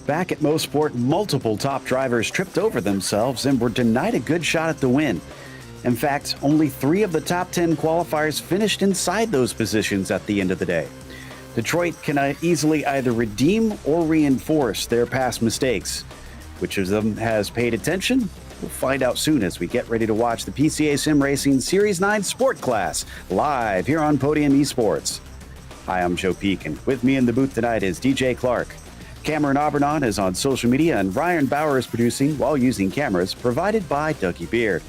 Back at Mosport, multiple top drivers tripped over themselves and were denied a good shot at the win. In fact, only 3 of the top 10 qualifiers finished inside those positions at the end of the day. Detroit can easily either redeem or reinforce their past mistakes. Which of them has paid attention? We'll find out soon as we get ready to watch the PCA Sim Racing Series 9 Sport Class live here on Podium Esports. Hi, I'm Joe Peak, and with me in the booth tonight is DJ Clark. Cameron Aubernon is on social media, and Ryan Bauer is producing while using cameras provided by Dougie Beard.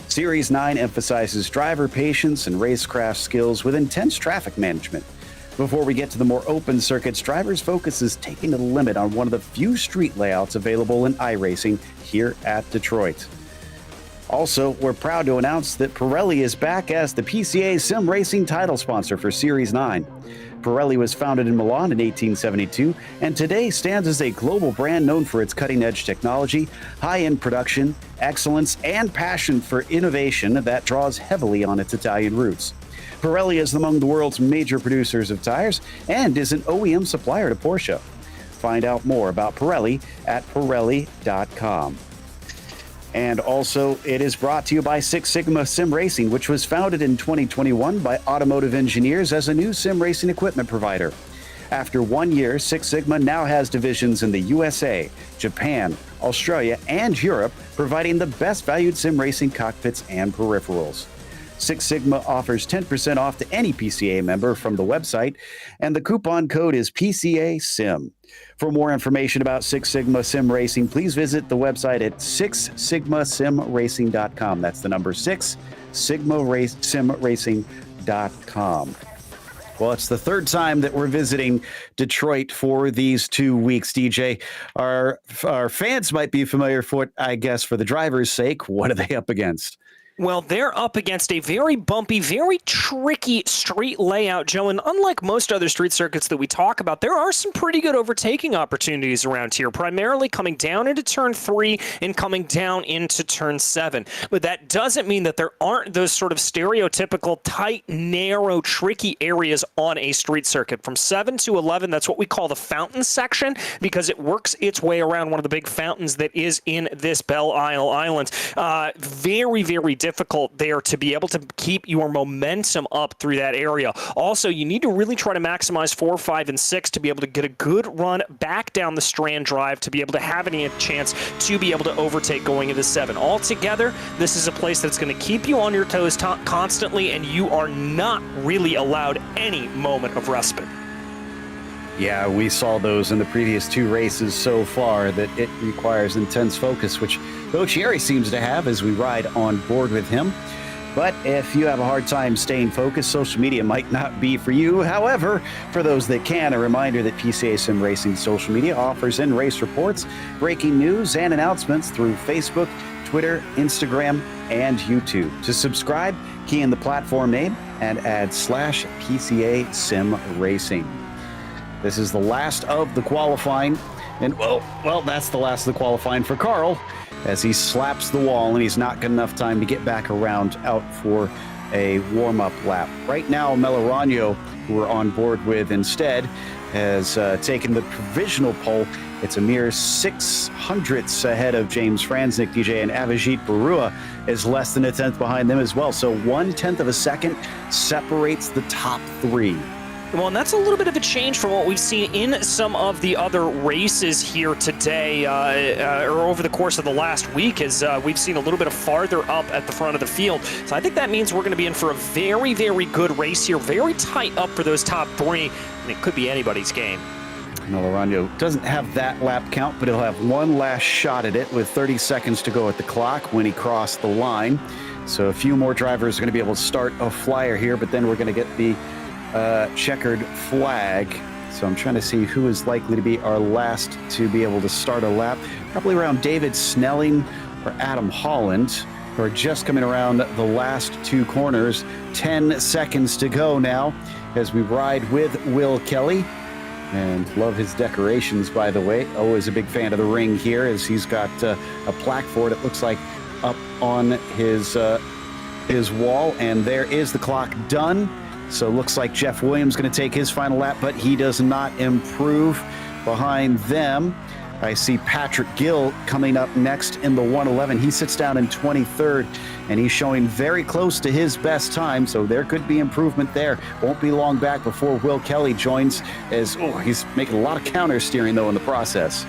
Series 9 emphasizes driver patience and racecraft skills with intense traffic management. Before we get to the more open circuits, drivers' focus is taking the limit on one of the few street layouts available in iRacing here at Detroit. Also, we're proud to announce that Pirelli is back as the PCA Sim Racing title sponsor for Series 9. Pirelli was founded in Milan in 1872 and today stands as a global brand known for its cutting-edge technology, high-end production, excellence, and passion for innovation that draws heavily on its Italian roots. Pirelli is among the world's major producers of tires and is an OEM supplier to Porsche. Find out more about Pirelli at Pirelli.com. And also, it is brought to you by Six Sigma Sim Racing, which was founded in 2021 by automotive engineers as a new sim racing equipment provider. After 1 year, Six Sigma now has divisions in the USA, Japan, Australia, and Europe, providing the best valued sim racing cockpits and peripherals. Six Sigma offers 10% off to any PCA member from the website, and the coupon code is PCA SIM. For more information about Six Sigma Sim Racing, please visit the website at sixsigmasimracing.com. That's the number 6, simracing.com. Well, it's the third time that we're visiting Detroit for these 2 weeks, DJ. Our fans might be familiar for it, I guess, for the driver's sake. What are they up against? Well, they're up against a very bumpy, very tricky street layout, Joe, and unlike most other street circuits that we talk about, there are some pretty good overtaking opportunities around here, primarily coming down into Turn 3 and coming down into Turn 7. But that doesn't mean that there aren't those sort of stereotypical, tight, narrow, tricky areas on a street circuit. From 7 to 11, that's what we call the fountain section, because it works its way around one of the big fountains that is in this Belle Island. Very, very difficult there to be able to keep your momentum up through that area. Also, you need to really try to maximize 4, 5, and 6 to be able to get a good run back down the Strand Drive to be able to have any chance to be able to overtake going into 7. Altogether, this is a place that's going to keep you on your toes constantly, and you are not really allowed any moment of respite. Yeah, we saw those in the previous 2 races so far, that it requires intense focus, which Boccieri seems to have as we ride on board with him. But if you have a hard time staying focused, social media might not be for you. However, for those that can, a reminder that PCA Sim Racing social media offers in-race reports, breaking news, and announcements through Facebook, Twitter, Instagram, and YouTube. To subscribe, key in the platform name and add /PCA Sim Racing. This is the last of the qualifying, and well, that's the last of the qualifying for Carl, as he slaps the wall and he's not got enough time to get back around out for a warm-up lap. Right now, Melorano, who we're on board with instead, has taken the provisional pole. It's a mere 600ths ahead of James Franznik, DJ, and Avijit Barua is less than a tenth behind them as well. So 1/10 of a second separates the top 3. Well, and that's a little bit of a change from what we've seen in some of the other races here today, or over the course of the last week, as we've seen a little bit of farther up at the front of the field. So I think that means we're going to be in for a very, very good race here, very tight up for those top 3, and it could be anybody's game. Melorano doesn't have that lap count, but he'll have one last shot at it with 30 seconds to go at the clock when he crossed the line. So a few more drivers are going to be able to start a flyer here, but then we're going to get the checkered flag. So I'm trying to see who is likely to be our last to be able to start a lap. Probably around David Snelling or Adam Holland, who are just coming around the last 2 corners. 10 seconds to go now as we ride with Will Kelly. And love his decorations, by the way. Always a big fan of the ring here, as he's got a plaque for it, it looks like, up on his wall. And there is the clock done. So it looks like Jeff Williams going to take his final lap, but he does not improve Behind them, I see Patrick Gill coming up next in the 111. He sits down in 23rd, and he's showing very close to his best time, so there could be improvement there. Won't be long back before Will Kelly joins, as he's making a lot of counter steering, though, in the process.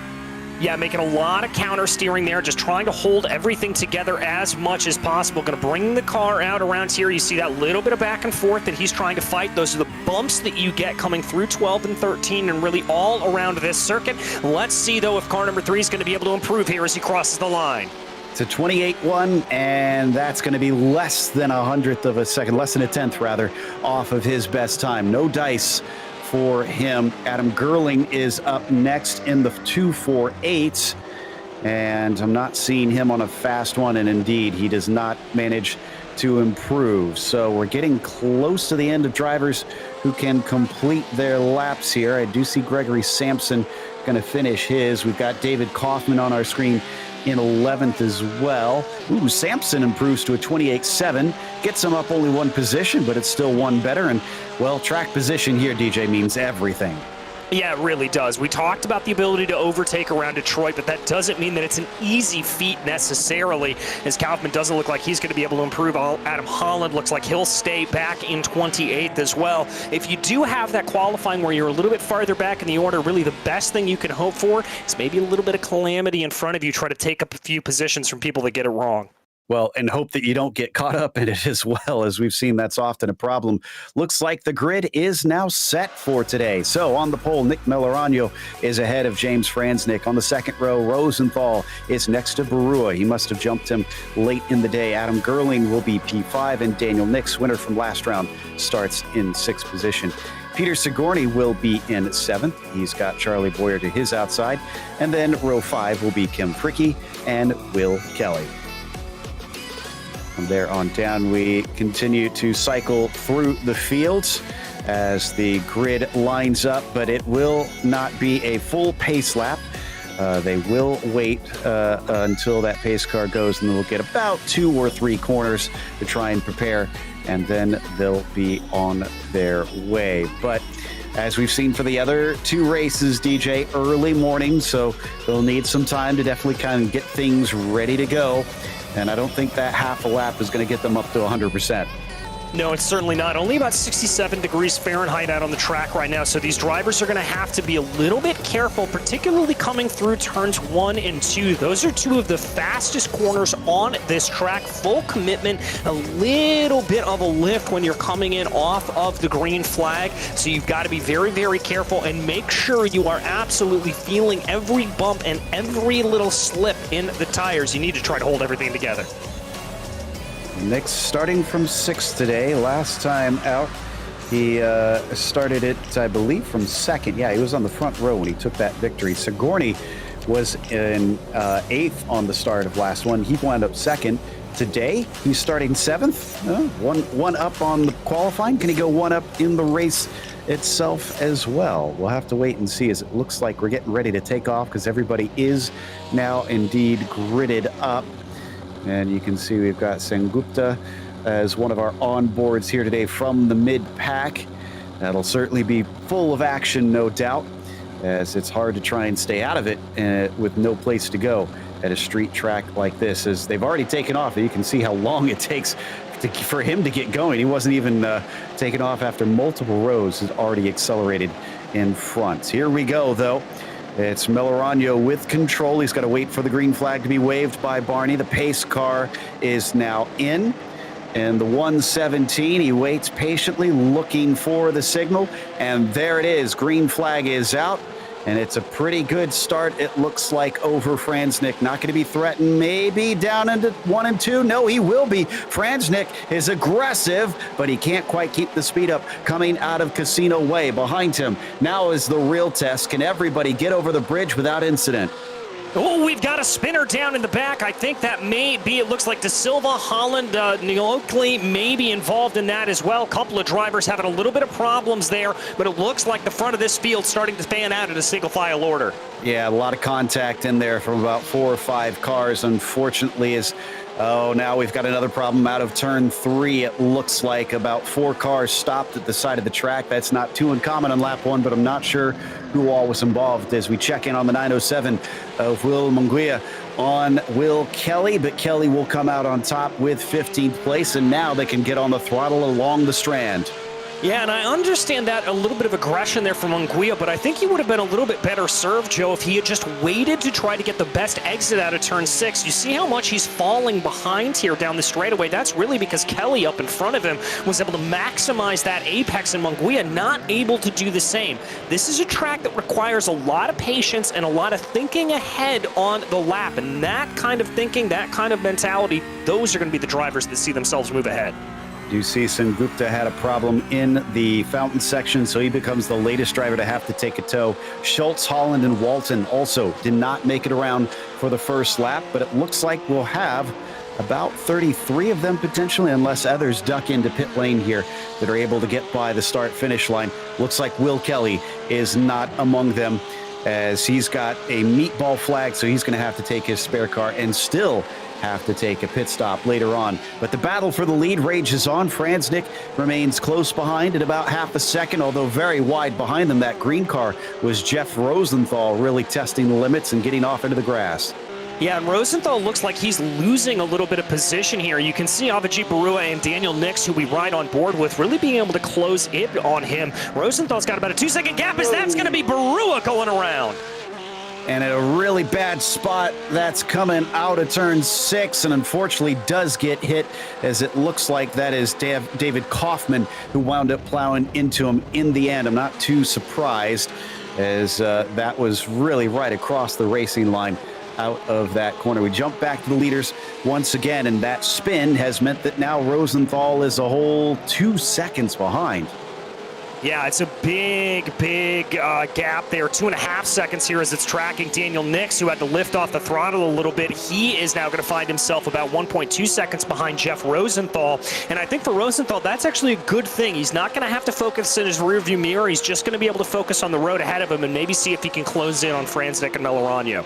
Yeah, making a lot of counter steering there, just trying to hold everything together as much as possible. Going to bring the car out around here. You see that little bit of back and forth that he's trying to fight. Those are the bumps that you get coming through 12 and 13 and really all around this circuit. Let's see, though, if car number 3 is going to be able to improve here as he crosses the line. It's a 28-1, and that's going to be less than a hundredth of a second, less than a tenth, rather, off of his best time. No dice for him. Adam Gerling is up next in the 248, and I'm not seeing him on a fast one, and indeed, he does not manage to improve. So we're getting close to the end of drivers who can complete their laps here. I do see Gregory Sampson going to finish his. We've got David Kaufman on our screen in 11th as well. Ooh, Sampson improves to a 28.7, gets him up only one position, but it's still one better. And, well, track position here, DJ, means everything. Yeah, it really does. We talked about the ability to overtake around Detroit, but that doesn't mean that it's an easy feat necessarily, as Kaufman doesn't look like he's going to be able to improve. Adam Holland looks like he'll stay back in 28th as well. If you do have that qualifying where you're a little bit farther back in the order, really the best thing you can hope for is maybe a little bit of calamity in front of you. Try to take up a few positions from people that get it wrong. Well, and hope that you don't get caught up in it as well. As we've seen, that's often a problem. Looks like the grid is now set for today. So on the pole, Nick Melorano is ahead of James Franznik. On the second row, Rosenthal is next to Barua. He must have jumped him late in the day. Adam Gerling will be P5, and Daniel Nix, winner from last round, starts in 6th position. Peter Sigourney will be in 7th. He's got Charlie Boyer to his outside. And then row 5 will be Kim Fricke and Will Kelly. From there on down, we continue to cycle through the fields as the grid lines up, but it will not be a full pace lap. They will wait until that pace car goes, and they'll get about 2 or 3 corners to try and prepare, and then they'll be on their way. But as we've seen for the other 2 races, DJ, early morning, so they'll need some time to definitely kind of get things ready to go. And I don't think that half a lap is going to get them up to 100%. No, it's certainly not. Only about 67 degrees Fahrenheit out on the track right now, so these drivers are going to have to be a little bit careful, particularly coming through turns 1 and 2. Those are 2 of the fastest corners on this track. Full commitment, a little bit of a lift when you're coming in off of the green flag, so you've got to be very, very careful and make sure you are absolutely feeling every bump and every little slip in the tires. You need to try to hold everything together. Nick's starting from 6th today. Last time out, he started it, I believe, from 2nd. Yeah, he was on the front row when he took that victory. Sigourney was in 8th on the start of last one. He wound up 2nd. Today, he's starting 7th. One up on the qualifying. Can he go 1 up in the race itself as well? We'll have to wait and see, as it looks like we're getting ready to take off because everybody is now indeed gridded up. And you can see we've got Sengupta as one of our onboards here today from the mid-pack. That'll certainly be full of action, no doubt, as it's hard to try and stay out of it with no place to go at a street track like this. As they've already taken off, you can see how long it takes for him to get going. He wasn't even taken off after multiple rows. He's already accelerated in front. Here we go, though. It's Melorano with control. He's got to wait for the green flag to be waved by Barney. The pace car is now in. And the 117, he waits patiently, looking for the signal. And there it is. Green flag is out. And it's a pretty good start, it looks like, over Franznik. Not going to be threatened, maybe down into 1 and 2. No, he will be. Franznik is aggressive, but he can't quite keep the speed up coming out of Casino Way. Behind him now is the real test. Can everybody get over the bridge without incident? Oh, we've got a spinner down in the back. I think that may be, it looks like De Silva, Holland, Neil Oakley may be involved in that as well. A couple of drivers having a little bit of problems there, but it looks like the front of this field starting to fan out in a single file order. Yeah, a lot of contact in there from about 4 or 5 cars. Unfortunately, now we've got another problem out of turn 3. It looks like about 4 cars stopped at the side of the track. That's not too uncommon on lap 1, but I'm not sure who all was involved as we check in on the 907 of Will Munguia on Will Kelly, but Kelly will come out on top with 15th place, and now they can get on the throttle along the strand. Yeah, and I understand that a little bit of aggression there from Munguia, but I think he would have been a little bit better served, Joe, if he had just waited to try to get the best exit out of turn 6. You see how much he's falling behind here down the straightaway. That's really because Kelly up in front of him was able to maximize that apex, and Munguia not able to do the same. This is a track that requires a lot of patience and a lot of thinking ahead on the lap, and that kind of thinking, that kind of mentality, those are going to be the drivers that see themselves move ahead. You see Gupta had a problem in the fountain section, so he becomes the latest driver to have to take a tow. Schultz, Holland, and Walton also did not make it around for the first lap, but it looks like we'll have about 33 of them potentially, unless others duck into pit lane here that are able to get by the start-finish line. Looks like Will Kelly is not among them, as he's got a meatball flag, so he's going to have to take his spare car and still have to take a pit stop later on. But the battle for the lead rages on. Franznik remains close behind at about half a second, although very wide behind them. That green car was Jeff Rosenthal really testing the limits and getting off into the grass. Yeah, and Rosenthal looks like he's losing a little bit of position here. You can see Avijit Barua and Daniel Nix, who we ride on board with, really being able to close it on him. Rosenthal's got about a 2-second gap, as that's going to be Barua going around. And at a really bad spot, that's coming out of turn 6, and unfortunately does get hit, as it looks like that is David Kaufman who wound up plowing into him in the end. I'm not too surprised, as that was really right across the racing line out of that corner. We jump back to the leaders once again, and that spin has meant that now Rosenthal is a whole 2 seconds behind. Yeah, it's a big gap there. 2.5 seconds here as it's tracking Daniel Nix, who had to lift off the throttle a little bit. He is now going to find himself about 1.2 seconds behind Jeff Rosenthal. And I think for Rosenthal, that's actually a good thing. He's not going to have to focus in his rearview mirror. He's just going to be able to focus on the road ahead of him and maybe see if he can close in on Franznik and Melorano.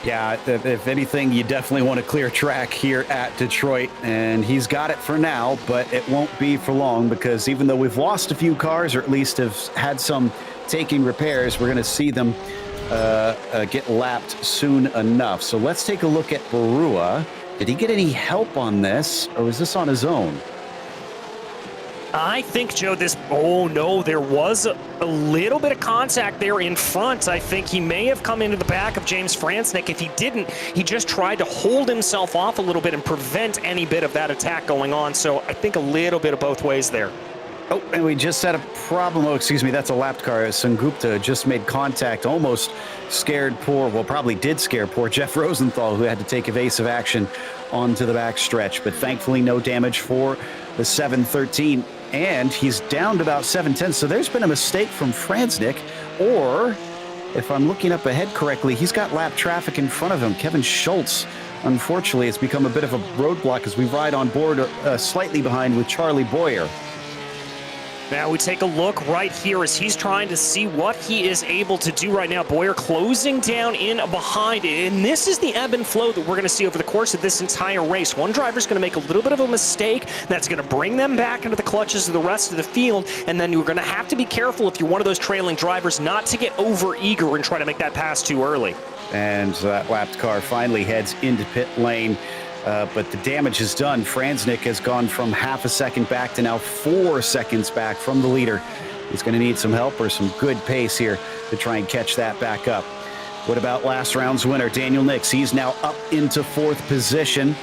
Yeah, if anything, you definitely want to clear track here at Detroit, and he's got it for now, but it won't be for long, because even though we've lost a few cars, or at least have had some taking repairs, we're going to see them get lapped soon enough. So let's take a look at Barua. Did he get any help on this, or was this on his own? I think, Joe, oh no, there was a little bit of contact there in front. I think he may have come into the back of James Franznik. If he didn't, he just tried to hold himself off a little bit and prevent any bit of that attack going on. So I think a little bit of both ways there. Oh, and we just had a problem. Oh, excuse me, that's a lapped car. Sengupta just made contact, almost scared probably did scare poor Jeff Rosenthal, who had to take evasive action onto the back stretch. But thankfully, no damage for the 713. And he's down to about 710. So there's been a mistake from Franznik, or if I'm looking up ahead correctly, he's got lap traffic in front of him. Kevin Schultz, unfortunately, it's become a bit of a roadblock as we ride on board slightly behind with Charlie Boyer. Now we take a look right here as he's trying to see what he is able to do right now. Boyer closing down in behind, and this is the ebb and flow that we're going to see over the course of this entire race. One driver's going to make a little bit of a mistake that's going to bring them back into the clutches of the rest of the field, and then you're going to have to be careful if you're one of those trailing drivers not to get over eager and try to make that pass too early. And that lapped car finally heads into pit lane. But the damage is done. Franznik has gone from half a second back to now 4 seconds back from the leader. He's going to need some help or some good pace here to try and catch that back up. What about last round's winner, Daniel Nix? He's now up into 4th position.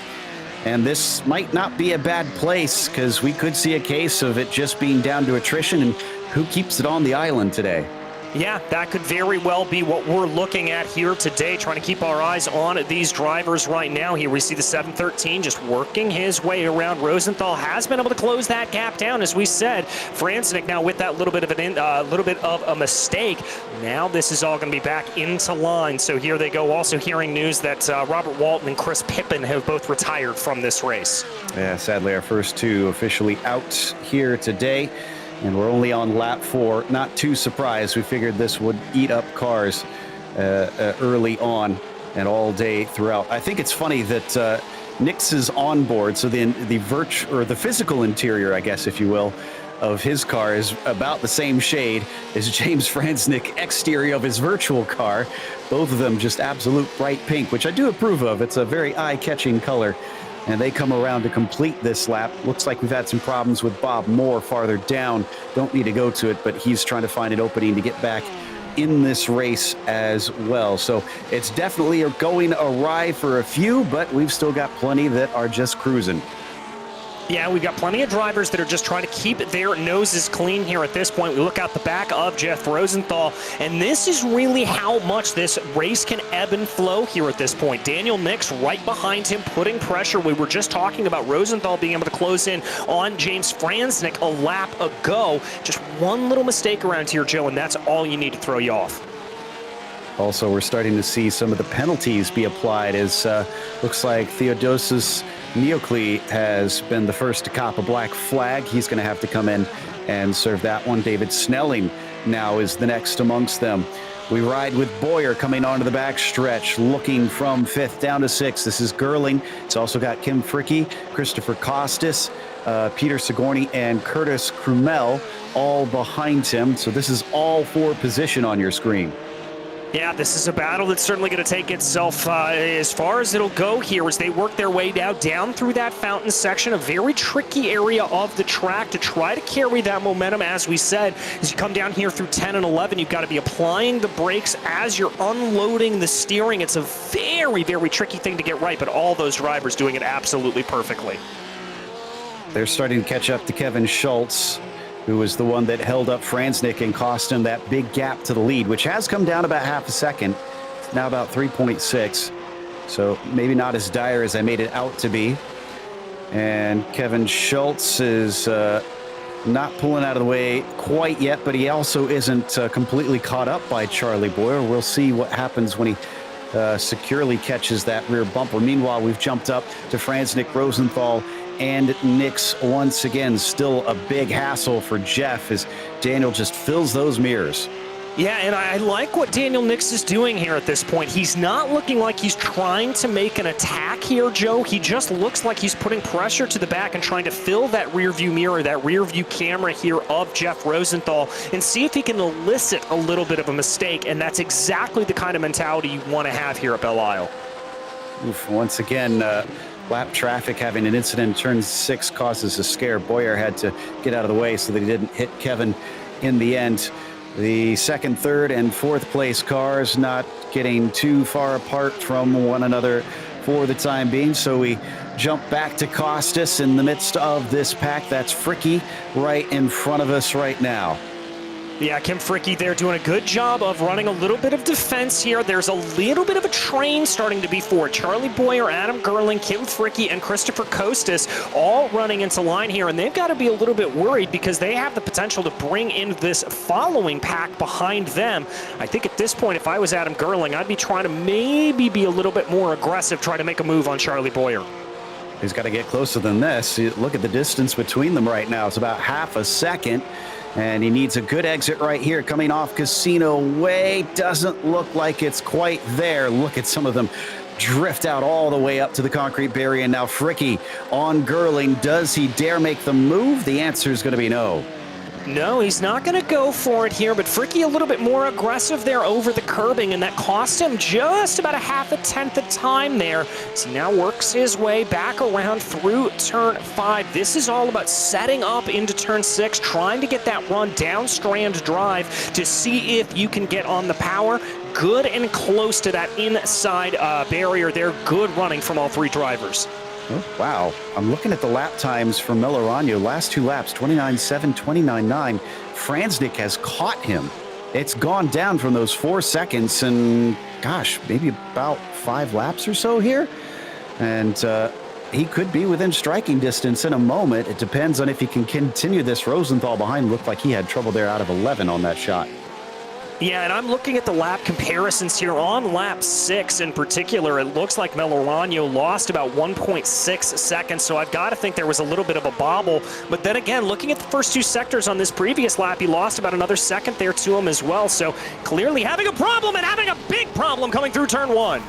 And this might not be a bad place, because we could see a case of it just being down to attrition, and who keeps it on the island today. Yeah, that could very well be what we're looking at here today, trying to keep our eyes on these drivers right now. Here we see the 713 just working his way around. Rosenthal has been able to close that gap down, as we said. Franznik now with that little bit of a mistake. Now this is all going to be back into line. So here they go. Also hearing news that Robert Walton and Chris Pippen have both retired from this race. Yeah, sadly our first two officially out here today. And we're only on lap 4. Not too surprised. We figured this would eat up cars early on and all day throughout. I think it's funny that Nix's onboard, so the physical interior, I guess, if you will, of his car is about the same shade as James Franznick exterior of his virtual car. Both of them just absolute bright pink, which I do approve of. It's a very eye-catching color. And they come around to complete this lap. Looks like we've had some problems with Bob Moore farther down. Don't need to go to it, but he's trying to find an opening to get back in this race as well. So it's definitely going awry for a few, but we've still got plenty that are just cruising. Yeah, we've got plenty of drivers that are just trying to keep their noses clean here at this point. We look out the back of Jeff Rosenthal, and this is really how much this race can ebb and flow here at this point. Daniel Nix right behind him, putting pressure. We were just talking about Rosenthal being able to close in on James Franznick a lap ago. Just one little mistake around here, Joe, and that's all you need to throw you off. Also, we're starting to see some of the penalties be applied as looks like Theodosis Neocli has been the first to cop a black flag. He's going to have to come in and serve that one. David Snelling now is the next amongst them. We ride with Boyer coming onto the back stretch, looking from 5th down to 6th. This is Gerling. It's also got Kim Fricke, Christopher Costas, Peter Sigourney, and Curtis Krumel all behind him. So this is all for position on your screen. Yeah, this is a battle that's certainly going to take itself as far as it'll go here as they work their way down through that fountain section, a very tricky area of the track to try to carry that momentum. As we said, as you come down here through 10 and 11, you've got to be applying the brakes as you're unloading the steering. It's a very, very tricky thing to get right, but all those drivers doing it absolutely perfectly. They're starting to catch up to Kevin Schultz, who was the one that held up Franznick and cost him that big gap to the lead, which has come down about half a second. It's now about 3.6, so maybe not as dire as I made it out to be. And Kevin Schultz is not pulling out of the way quite yet, but he also isn't completely caught up by Charlie Boyer. We'll see what happens when he securely catches that rear bumper. Meanwhile, we've jumped up to Franznick, Rosenthal, and Nix once again. Still a big hassle for Jeff as Daniel just fills those mirrors. Yeah, and I like what Daniel Nix is doing here at this point. He's not looking like he's trying to make an attack here, Joe. He just looks like he's putting pressure to the back and trying to fill that rear view mirror, that rear view camera here of Jeff Rosenthal, and see if he can elicit a little bit of a mistake. And that's exactly the kind of mentality you want to have here at Belle Isle. Oof, once again, lap traffic having an incident in turn 6 causes a scare. Boyer had to get out of the way so that he didn't hit Kevin in the end. The 2nd, 3rd, and 4th place cars not getting too far apart from one another for the time being. So we jump back to Costas in the midst of this pack. That's Fricke right in front of us right now. Yeah, Kim Fricke there doing a good job of running a little bit of defense here. There's a little bit of a train starting to be forward. Charlie Boyer, Adam Gerling, Kim Fricke, and Christopher Costas all running into line here, and they've got to be a little bit worried because they have the potential to bring in this following pack behind them. I think at this point, if I was Adam Gerling, I'd be trying to maybe be a little bit more aggressive, try to make a move on Charlie Boyer. He's got to get closer than this. Look at the distance between them right now. It's about half a second. And he needs a good exit right here coming off Casino Way. Doesn't look like it's quite there. Look at some of them drift out all the way up to the concrete barrier. And now Fricke on Gerling. Does he dare make the move? The answer is going to be no. No, he's not going to go for it here, but Fricke a little bit more aggressive there over the curbing, and that cost him just about a half a tenth of time there. So he now works his way back around through turn 5. This is all about setting up into turn 6, trying to get that run down Strand Drive to see if you can get on the power. Good and close to that inside barrier there. Good running from all 3 drivers. Oh, wow. I'm looking at the lap times for Millerano. Last 2 laps, 29.7, 29.9. Franznick has caught him. It's gone down from those 4 seconds and, gosh, maybe about 5 laps or so here. And he could be within striking distance in a moment. It depends on if he can continue this. Rosenthal behind looked like he had trouble there out of 11 on that shot. Yeah, and I'm looking at the lap comparisons here. On lap 6 in particular, it looks like Melorano lost about 1.6 seconds, so I've got to think there was a little bit of a bobble. But then again, looking at the first 2 sectors on this previous lap, he lost about another second there to him as well. So clearly having a problem, and having a big problem coming through turn 1.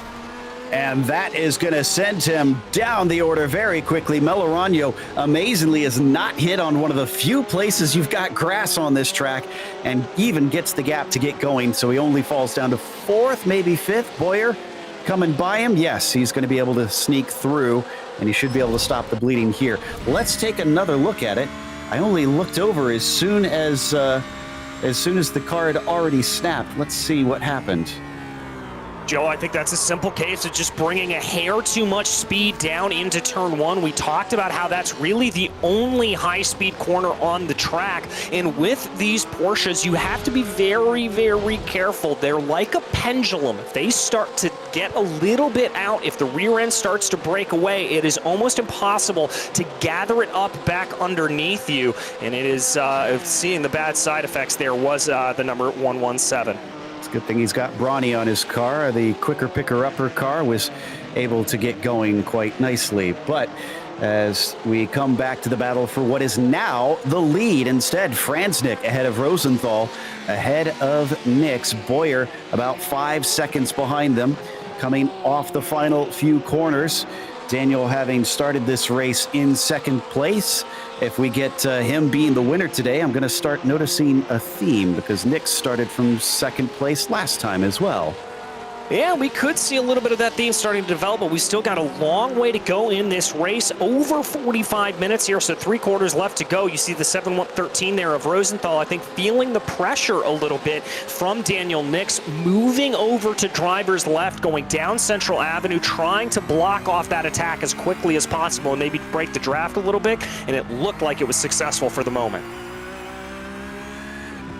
And that is going to send him down the order very quickly. Melorano, amazingly, is not hit on one of the few places you've got grass on this track, and even gets the gap to get going. So he only falls down to 4th, maybe 5th. Boyer coming by him. Yes, he's going to be able to sneak through, and he should be able to stop the bleeding here. Let's take another look at it. I only looked over as soon as the car had already snapped. Let's see what happened. Joe, I think that's a simple case of just bringing a hair too much speed down into turn 1. We talked about how that's really the only high-speed corner on the track. And with these Porsches, you have to be very, very careful. They're like a pendulum. If they start to get a little bit out, if the rear end starts to break away, it is almost impossible to gather it up back underneath you. And it is seeing the bad side effects there was the number 117. Good thing he's got Brawny on his car. The quicker picker-upper car was able to get going quite nicely. But as we come back to the battle for what is now the lead, instead, Franznik ahead of Rosenthal, ahead of Nix. Boyer about 5 seconds behind them, coming off the final few corners. Daniel having started this race in 2nd place. If we get him being the winner today, I'm going to start noticing a theme, because Nick started from 2nd place last time as well. Yeah, we could see a little bit of that theme starting to develop, but we still got a long way to go in this race. Over 45 minutes here, so 3/4 left to go. You see the 7-1-13 there of Rosenthal, I think, feeling the pressure a little bit from Daniel Nix, moving over to driver's left, going down Central Avenue, trying to block off that attack as quickly as possible and maybe break the draft a little bit, and it looked like it was successful for the moment.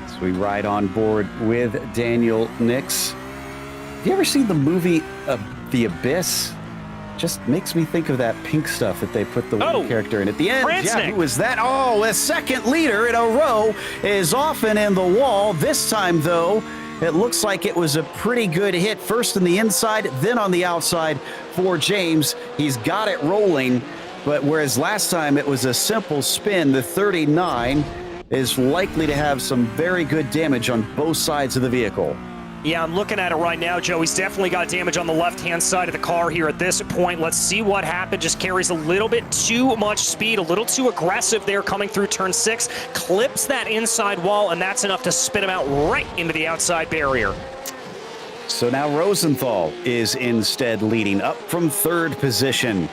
So we ride on board with Daniel Nix. Have you ever seen the movie The Abyss? Just makes me think of that pink stuff that they put the one character in at the end. Franznik. Yeah, who was that? Oh, a second leader in a row is off and in the wall. This time, though, it looks like it was a pretty good hit. First on the inside, then on the outside for James. He's got it rolling, but whereas last time it was a simple spin, the 39 is likely to have some very good damage on both sides of the vehicle. Yeah, I'm looking at it right now, Joe. He's definitely got damage on the left-hand side of the car here at this point. Let's see what happened. Just carries a little bit too much speed, a little too aggressive there coming through turn 6. Clips that inside wall, and that's enough to spin him out right into the outside barrier. So now Rosenthal is instead leading up from 3rd position.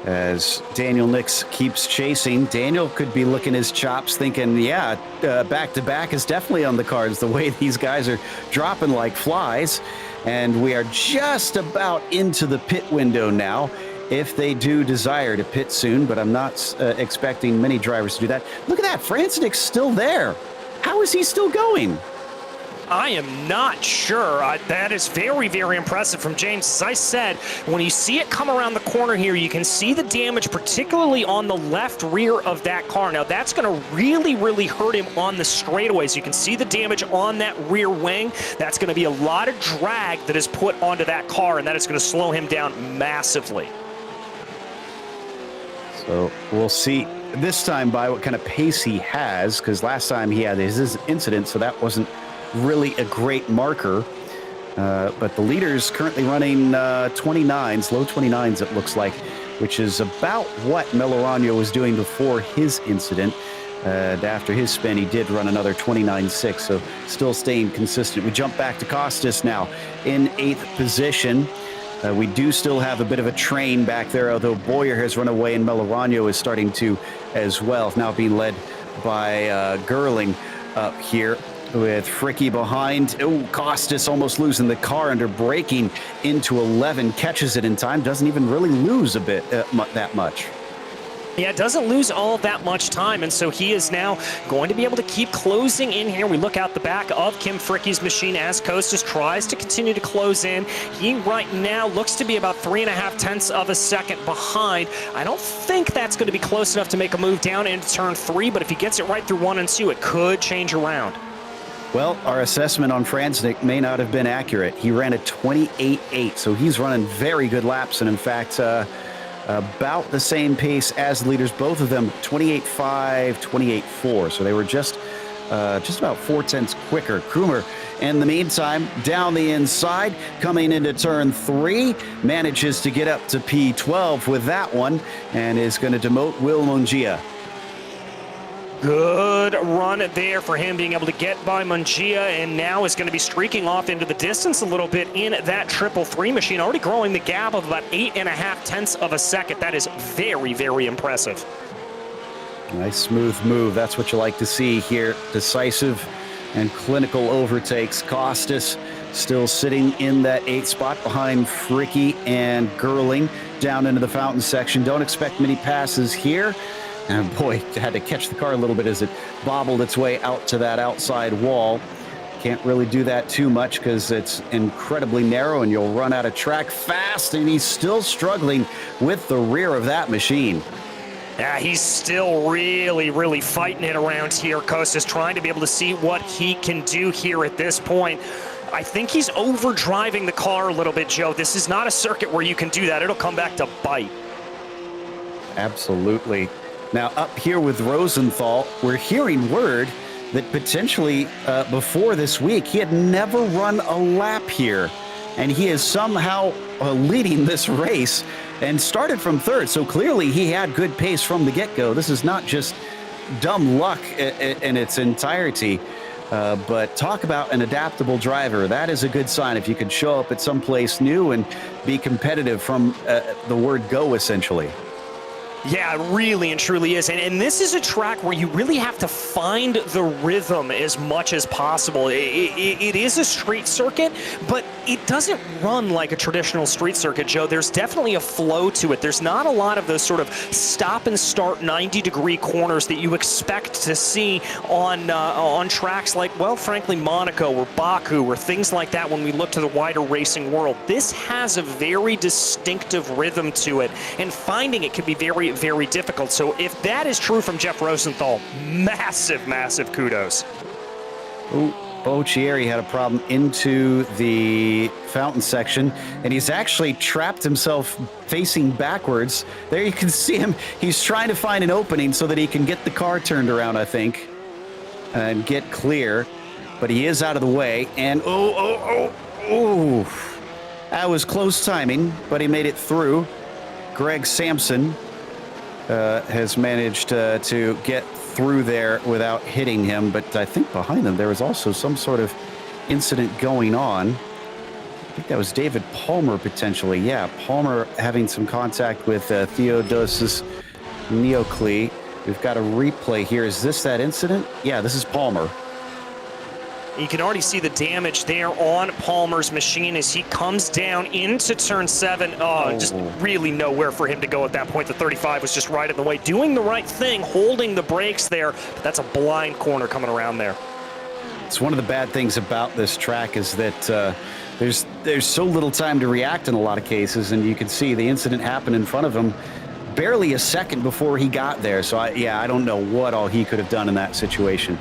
As Daniel Nix keeps chasing, Daniel could be licking his chops thinking, yeah, back-to-back is definitely on the cards, the way these guys are dropping like flies. And we are just about into the pit window now, if they do desire to pit soon, but I'm not expecting many drivers to do that. Look at that, Franznik's still there. How is he still going? I am not sure. That is very, very impressive from James. As I said, when you see it come around the corner here, you can see the damage, particularly on the left rear of that car. Now, that's going to really, really hurt him on the straightaways. You can see the damage on that rear wing. That's going to be a lot of drag that is put onto that car, and that is going to slow him down massively. So we'll see this time by what kind of pace he has, because last time he had his incident, so that wasn't really a great marker. But the leader's currently running 29s, low 29s it looks like, which is about what Melorano was doing before his incident. After his spin, he did run another 29.6, so still staying consistent. We jump back to Costas now in 8th position. We do still have a bit of a train back there, although Boyer has run away and Melorano is starting to as well, now being led by Gerling up here, with Fricky behind. Oh, Costas almost losing the car under braking into 11, catches it in time, doesn't even really lose a bit that much. Yeah, it doesn't lose all that much time, and so he is now going to be able to keep closing in here. We look out the back of Kim Fricky's machine as Costas tries to continue to close in. He right now looks to be about 3.5 tenths of a second behind. I don't think that's going to be close enough to make a move down into turn 3, but if he gets it right through 1 and 2, it could change around. Well, our assessment on Franznik may not have been accurate. He ran a 28.8, so he's running very good laps, and in fact, about the same pace as the leaders, both of them 28.5, 28.4, so they were just about 4/10 quicker. Krumer, in the meantime, down the inside, coming into turn 3, manages to get up to P12 with that one, and is going to demote Will Mungia. Good run there for him, being able to get by Mungia, and now is going to be streaking off into the distance a little bit in that 333 machine, already growing the gap of about 8.5 of a second. That is very, very impressive. Nice smooth move. That's what you like to see here. Decisive and clinical overtakes. Costas still sitting in that 8th spot behind Fricky and Gerling down into the fountain section. Don't expect many passes here. And boy, had to catch the car a little bit as it bobbled its way out to that outside wall. Can't really do that too much because it's incredibly narrow and you'll run out of track fast, and he's still struggling with the rear of that machine. Yeah, he's still really, really fighting it around here. Costas trying to be able to see what he can do here at this point. I think he's overdriving the car a little bit, Joe. This is not a circuit where you can do that. It'll come back to bite. Absolutely. Now, up here with Rosenthal, we're hearing word that potentially before this week, he had never run a lap here. And he is somehow leading this race and started from 3rd. So clearly he had good pace from the get-go. This is not just dumb luck in its entirety. But talk about an adaptable driver. That is a good sign if you can show up at some place new and be competitive from the word go, essentially. Yeah, it really and truly is. And this is a track where you really have to find the rhythm as much as possible. It is a street circuit, but it doesn't run like a traditional street circuit, Joe. There's definitely a flow to it. There's not a lot of those sort of stop and start 90-degree corners that you expect to see on tracks like, well, frankly, Monaco or Baku or things like that when we look to the wider racing world. This has a very distinctive rhythm to it, and finding it can be very, very difficult. So if that is true from Jeff Rosenthal, massive, massive kudos. Ooh, Bo Chieri had a problem into the fountain section, and he's actually trapped himself facing backwards. There you can see him. He's trying to find an opening so that he can get the car turned around, I think, and get clear. But he is out of the way, and that was close timing, but he made it through. Greg Sampson has managed to get through there without hitting him, but I think behind them there was also some sort of incident going on. I think that was David Palmer potentially. Yeah, Palmer having some contact with Theodosis Neocli. We've got a replay here. Is this that incident? Yeah, this is Palmer. You can already see the damage there on Palmer's machine as he comes down into turn 7. Just really nowhere for him to go at that point. The 35 was just right in the way, doing the right thing, holding the brakes there. But that's a blind corner coming around there. It's one of the bad things about this track is that there's so little time to react in a lot of cases, and you can see the incident happen in front of him barely a second before he got there. So I don't know what all he could have done in that situation.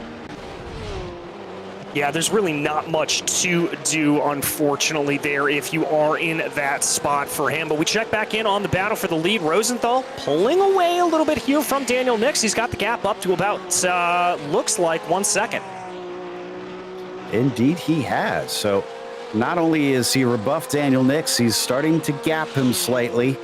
Yeah, there's really not much to do, unfortunately, there if you are in that spot for him. But we check back in on the battle for the lead. Rosenthal pulling away a little bit here from Daniel Nix. He's got the gap up to about, looks like 1 second. Indeed, he has. So not only is he rebuffed Daniel Nix, he's starting to gap him slightly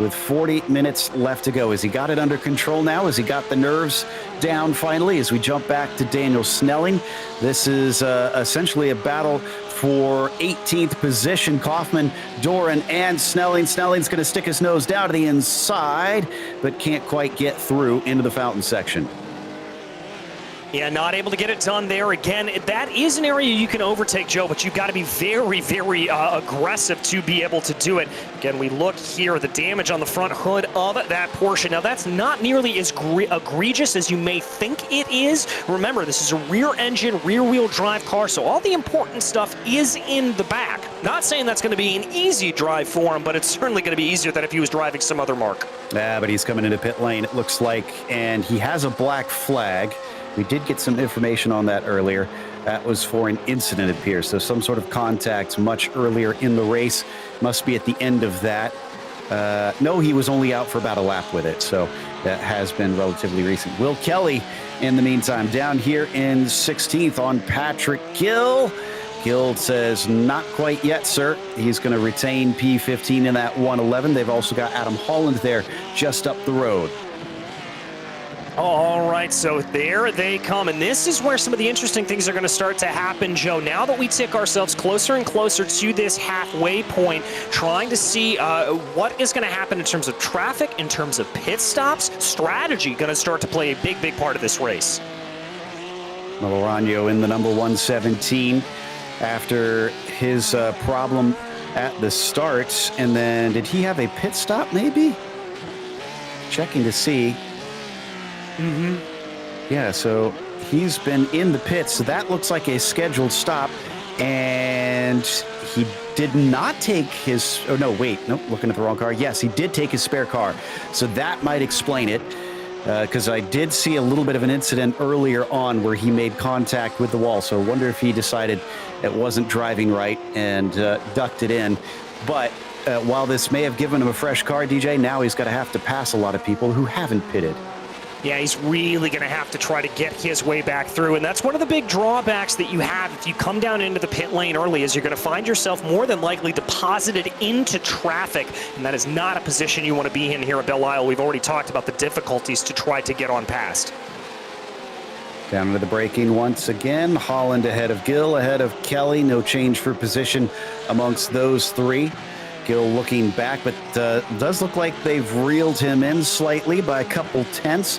with 40 minutes left to go. Has he got it under control now? Has he got the nerves down finally? As we jump back to Daniel Snelling, this is essentially a battle for 18th position. Kaufman, Doran, and Snelling. Snelling's going to stick his nose down to the inside, but can't quite get through into the fountain section. Yeah, not able to get it done there. Again, that is an area you can overtake, Joe, but you've got to be very, very aggressive to be able to do it. Again, we look here, the damage on the front hood of that portion. Now, that's not nearly as egregious as you may think it is. Remember, this is a rear-engine, rear-wheel drive car, so all the important stuff is in the back. Not saying that's going to be an easy drive for him, but it's certainly going to be easier than if he was driving some other mark. Yeah, but he's coming into pit lane, it looks like, and he has a black flag. We did get some information on that earlier. That was for an incident, it appears. So some sort of contact much earlier in the race. Must be at the end of that. No, he was only out for about a lap with it. So that has been relatively recent. Will Kelly, in the meantime, down here in 16th on Patrick Gill. Gill says, not quite yet, sir. He's going to retain P15 in that 111. They've also got Adam Holland there just up the road. All right, so there they come, and this is where some of the interesting things are going to start to happen, Joe. Now that we tick ourselves closer and closer to this halfway point, trying to see what is going to happen in terms of traffic, in terms of pit stops, strategy going to start to play a big, big part of this race. Milorano in the number 117 after his problem at the start, and then did he have a pit stop maybe? Checking to see. Yeah, so he's been in the pits, so that looks like a scheduled stop, and he did not take his, oh no, wait, nope, looking at the wrong car. Yes, he did take his spare car, so that might explain it, because I did see a little bit of an incident earlier on where he made contact with the wall, so I wonder if he decided it wasn't driving right and ducked it in. But while this may have given him a fresh car, DJ, now he's going to have to pass a lot of people who haven't pitted. Yeah, he's really going to have to try to get his way back through, and that's one of the big drawbacks that you have if you come down into the pit lane early, is you're going to find yourself more than likely deposited into traffic, and that is not a position you want to be in here at Belle Isle. We've already talked about the difficulties to try to get on past. Down into the braking once again. Holland ahead of Gill, ahead of Kelly. No change for position amongst those three. Gill looking back, but does look like they've reeled him in slightly by a couple tenths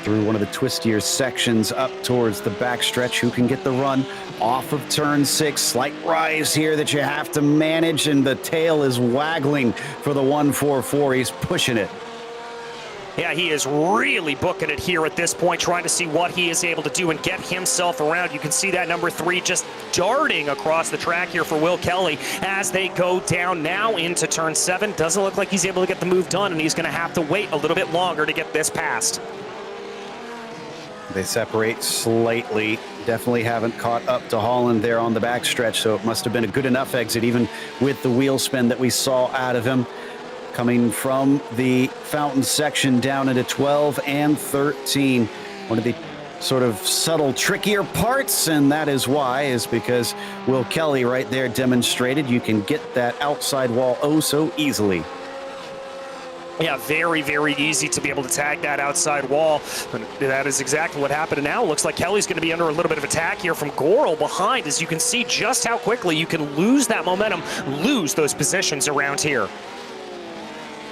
through one of the twistier sections up towards the backstretch. Who can get the run off of turn 6? Slight rise here that you have to manage, and the tail is waggling for the 144. He's pushing it. Yeah, he is really booking it here at this point, trying to see what he is able to do and get himself around. You can see that number 3 just darting across the track here for Will Kelly as they go down now into turn 7. Doesn't look like he's able to get the move done, and he's going to have to wait a little bit longer to get this passed. They separate slightly. Definitely haven't caught up to Holland there on the backstretch, so it must have been a good enough exit, even with the wheel spin that we saw out of him. Coming from the fountain section down into 12 and 13. One of the sort of subtle, trickier parts, and that is why, is because Will Kelly right there demonstrated you can get that outside wall oh so easily. Yeah, very, very easy to be able to tag that outside wall. And that is exactly what happened. And now it looks like Kelly's going to be under a little bit of attack here from Gorel behind, as you can see just how quickly you can lose that momentum, lose those positions around here.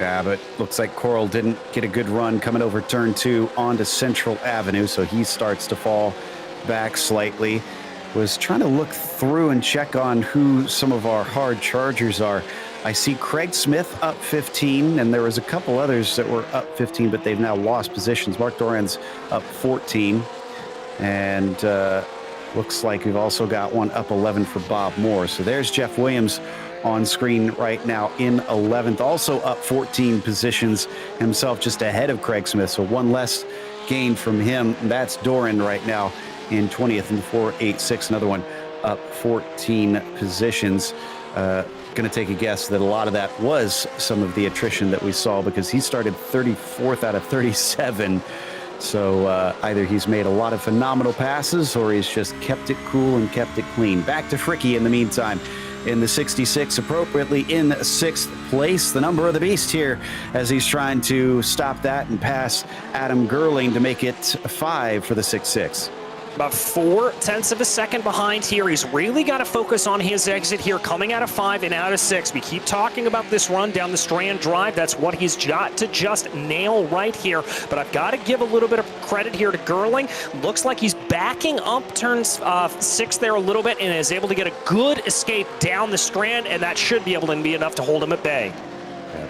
Yeah, but looks like Coral didn't get a good run coming over turn 2 onto Central Avenue, so he starts to fall back slightly. Was trying to look through and check on who some of our hard chargers are. I see Craig Smith up 15, and there was a couple others that were up 15, but they've now lost positions. Mark Doran's up 14, and looks like we've also got one up 11 for Bob Moore. So there's Jeff Williams on screen right now in 11th, also up 14 positions himself, just ahead of Craig Smith, so one less gain from him. That's Doran right now in 20th and 486, another one up 14 positions. Going to take a guess that a lot of that was some of the attrition that we saw, because he started 34th out of 37. So either he's made a lot of phenomenal passes, or he's just kept it cool and kept it clean. Back to Fricky in the meantime in the 66, appropriately in 6th place. The number of the beast here, as he's trying to stop that and pass Adam Gerling to make it 5 for the 6-6. About 0.4 of a second behind here. He's really got to focus on his exit here, coming out of 5 and out of 6. We keep talking about this run down the Strand Drive. That's what he's got to just nail right here. But I've got to give a little bit of credit here to Gerling. Looks like he's backing up turn 6 there a little bit and is able to get a good escape down the Strand, and that should be able to be enough to hold him at bay.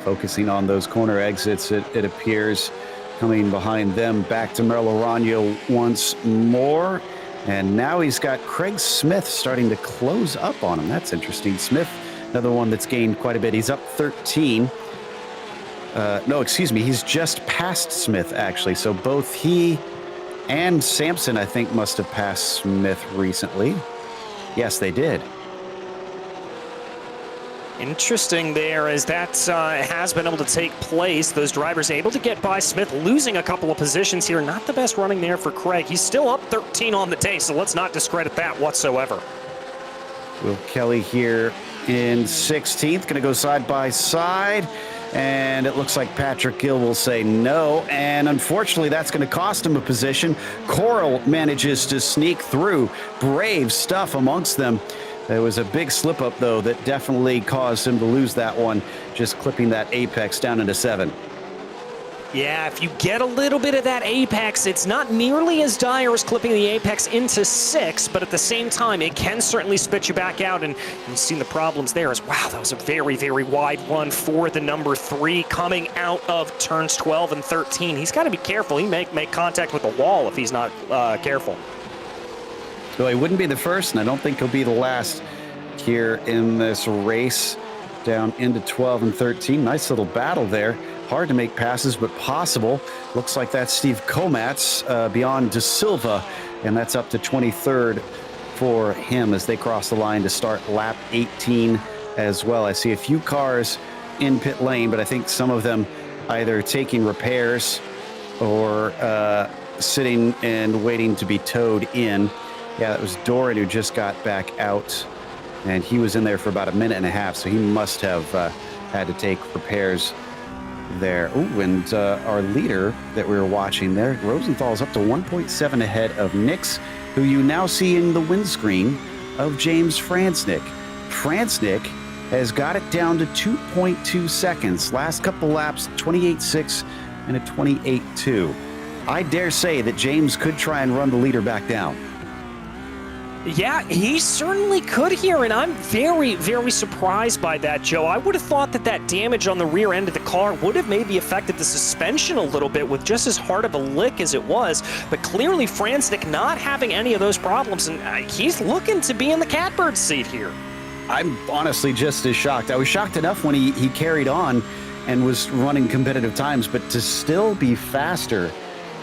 Focusing on those corner exits, it appears. Coming behind them, back to Merlorano once more. And now he's got Craig Smith starting to close up on him. That's interesting. Smith, another one that's gained quite a bit. He's up 13. No, excuse me. He's just past Smith, actually. So both he And Sampson, I think, must have passed Smith recently. Yes, they did. Interesting there, as that has been able to take place. Those drivers able to get by Smith, losing a couple of positions here. Not the best running there for Craig. He's still up 13 on the day, so let's not discredit that whatsoever. Will Kelly here in 16th, going to go side by side. And it looks like Patrick Gill will say no. And unfortunately, that's going to cost him a position. Coral manages to sneak through. Brave stuff amongst them. There was a big slip up, though, that definitely caused him to lose that one, just clipping that apex down into 7. Yeah, if you get a little bit of that apex, it's not nearly as dire as clipping the apex into 6, but at the same time, it can certainly spit you back out, and you've seen the problems there as, wow, that was a very, very wide run for the number 3 coming out of turns 12 and 13. He's got to be careful. He may make contact with the wall if he's not careful. Well, he wouldn't be the first, and I don't think he'll be the last here in this race down into 12 and 13. Nice little battle there. Hard to make passes, but possible. Looks like that's Steve Komatz beyond De Silva, and that's up to 23rd for him as they cross the line to start lap 18 as well. I see a few cars in pit lane, but I think some of them either taking repairs or sitting and waiting to be towed in. Yeah, that was Doran who just got back out, and he was in there for about a minute and a half, so he must have had to take repairs there. Ooh, and our leader that we were watching there, Rosenthal's up to 1.7 ahead of Nix, who you now see in the windscreen of James Franznik. Franznik has got it down to 2.2 seconds. Last couple laps, 28.6 and a 28.2. I dare say that James could try and run the leader back down. Yeah, he certainly could here, and I'm very, very surprised by that, Joe. I would have thought that that damage on the rear end of the car would have maybe affected the suspension a little bit with just as hard of a lick as it was, but clearly Franznik not having any of those problems, and he's looking to be in the catbird seat here. I'm honestly just as shocked. I was shocked enough when he carried on and was running competitive times, but to still be faster,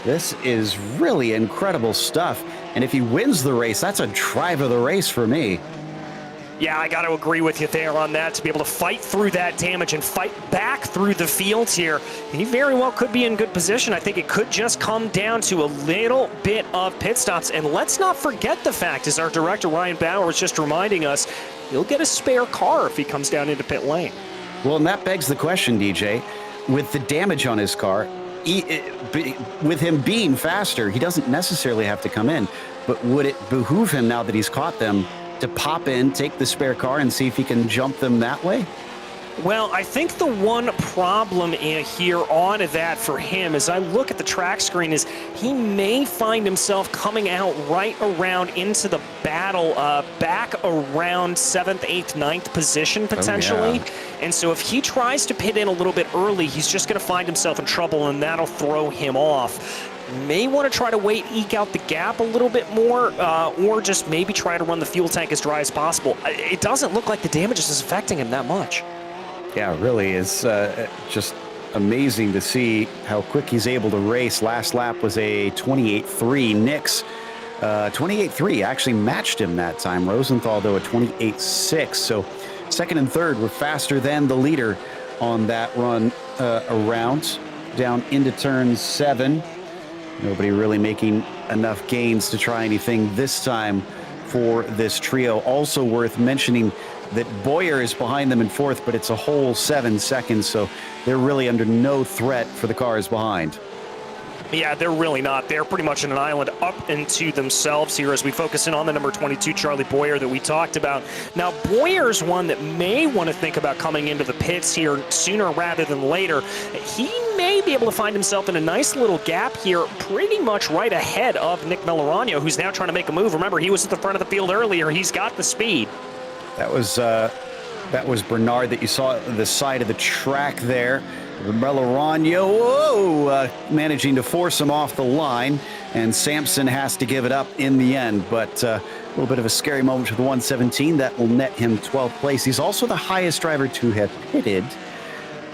this is really incredible stuff. And if he wins the race, that's a drive of the race for me. Yeah, I got to agree with you there on that. To be able to fight through that damage and fight back through the field here, he very well could be in good position. I think it could just come down to a little bit of pit stops. And let's not forget the fact, as our director Ryan Bauer was just reminding us, he'll get a spare car if he comes down into pit lane. Well, and that begs the question, DJ, with the damage on his car, with him being faster, he doesn't necessarily have to come in, but would it behoove him, now that he's caught them, to pop in, take the spare car, and see if he can jump them that way? Well, I think the one problem here on that for him, as I look at the track screen, is he may find himself coming out right around into the battle, back around 7th, 8th, 9th position potentially. Oh, yeah. And so if he tries to pit in a little bit early, he's just going to find himself in trouble, and that'll throw him off. May want to try to eke out the gap a little bit more, or just maybe try to run the fuel tank as dry as possible. It doesn't look like the damage is affecting him that much. Yeah, it really is just amazing to see how quick he's able to race. Last lap was a 28.3. Nix, 28.3, actually matched him that time. Rosenthal, though, a 28.6. So second and third were faster than the leader on that run around down into turn 7. Nobody really making enough gains to try anything this time for this trio. Also worth mentioning that Boyer is behind them in 4th, but it's a whole 7 seconds, so they're really under no threat for the cars behind. Yeah, they're really not. They're pretty much in an island up into themselves here as we focus in on the number 22, Charlie Boyer, that we talked about. Now, Boyer's one that may want to think about coming into the pits here sooner rather than later. He may be able to find himself in a nice little gap here, pretty much right ahead of Nick Melorano, who's now trying to make a move. Remember, he was at the front of the field earlier. He's got the speed. That was Bernard that you saw at the side of the track there. Melorano, managing to force him off the line, and Sampson has to give it up in the end. But a little bit of a scary moment for the 117. That will net him 12th place. He's also the highest driver to have pitted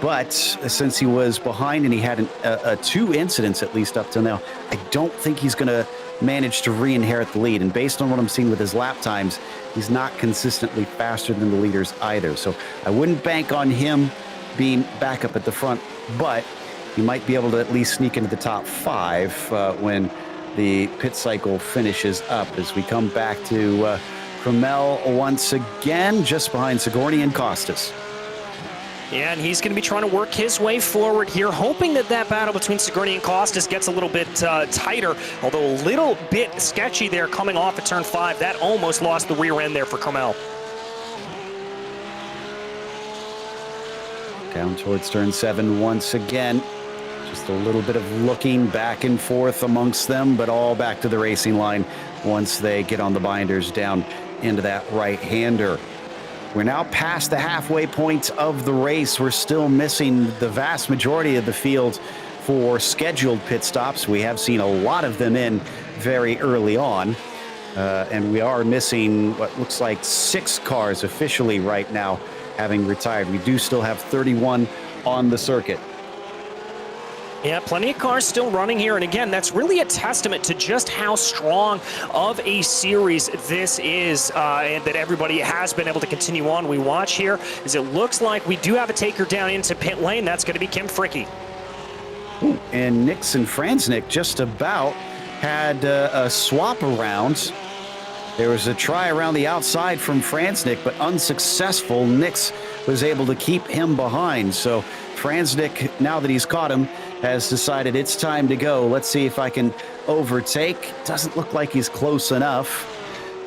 But since he was behind and he had two incidents at least up till now, I don't think he's going to manage to re-inherit the lead. And based on what I'm seeing with his lap times, he's not consistently faster than the leaders either. So I wouldn't bank on him being back up at the front, but he might be able to at least sneak into the top 5 when the pit cycle finishes up, as we come back to Krumel once again, just behind Sigourney and Costas. Yeah, and he's going to be trying to work his way forward here, hoping that that battle between Sigourney and Costas gets a little bit tighter, although a little bit sketchy there coming off at turn 5. That almost lost the rear end there for Krumel. Down towards turn 7 once again. Just a little bit of looking back and forth amongst them, but all back to the racing line once they get on the binders down into that right-hander. We're now past the halfway point of the race. We're still missing the vast majority of the field for scheduled pit stops. We have seen a lot of them in very early on. And we are missing what looks like 6 cars officially right now having retired. We do still have 31 on the circuit. Yeah, plenty of cars still running here, and again, that's really a testament to just how strong of a series this is, and that everybody has been able to continue on. We watch here as it looks like we do have a taker down into pit lane. That's going to be Kim Fricke. Ooh, and Nix and Franznik just about had a swap around. There was a try around the outside from Franznik, but unsuccessful. Nix was able to keep him behind, so Franznik, now that he's caught him, has decided it's time to go. Let's see if I can overtake. Doesn't look like he's close enough,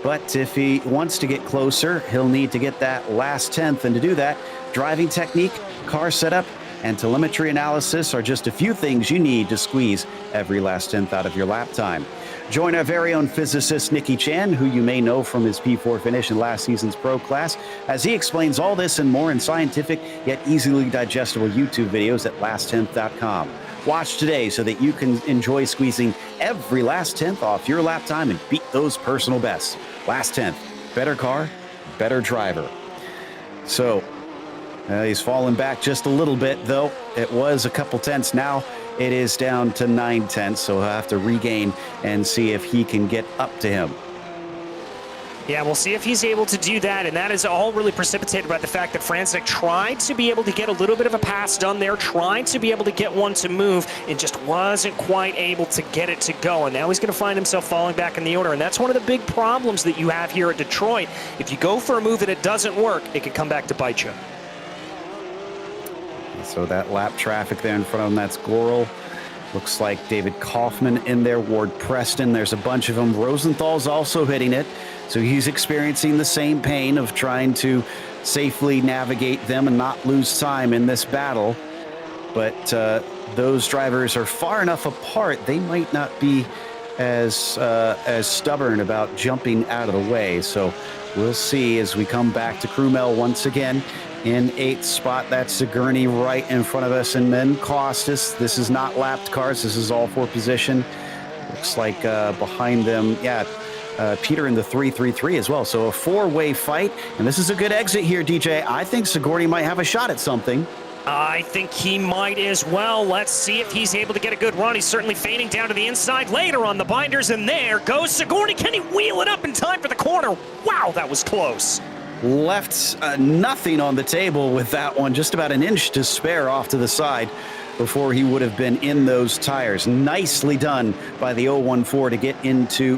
but if he wants to get closer, he'll need to get that last 10th. And to do that, driving technique, car setup, and telemetry analysis are just a few things you need to squeeze every last 10th out of your lap time. Join our very own physicist, Nicky Chan, who you may know from his P4 finish in last season's Pro class, as he explains all this and more in scientific yet easily digestible YouTube videos at last10th.com. Watch today so that you can enjoy squeezing every last 10th off your lap time and beat those personal bests. Last 10th, better car, better driver. So, he's fallen back just a little bit, though. It was a couple tenths. Now it is down to 9 tenths, so he'll have to regain and see if he can get up to him. Yeah, we'll see if he's able to do that, and that is all really precipitated by the fact that Franznik tried to be able to get a little bit of a pass done there, tried to be able to get one to move, and just wasn't quite able to get it to go. And now he's going to find himself falling back in the order, and that's one of the big problems that you have here at Detroit. If you go for a move and it doesn't work, it can come back to bite you. So that lap traffic there in front of him, that's Goral. Looks like David Kaufman in there, Ward Preston. There's a bunch of them. Rosenthal's also hitting it. So he's experiencing the same pain of trying to safely navigate them and not lose time in this battle. But those drivers are far enough apart, they might not be as stubborn about jumping out of the way. So we'll see as we come back to Krumel once again. In 8th spot, that's Sigourney right in front of us, and then Costas. This is not lapped cars, this is all for position. Looks like behind them, Peter in the 333 as well. So a 4-way fight, and this is a good exit here, DJ. I think Sigourney might have a shot at something. I think he might as well. Let's see if he's able to get a good run. He's certainly fading down to the inside later on the binders, and there goes Sigourney. Can he wheel it up in time for the corner? Wow, that was close. Left nothing on the table with that one, just about an inch to spare off to the side before he would have been in those tires. Nicely done by the 014 to get into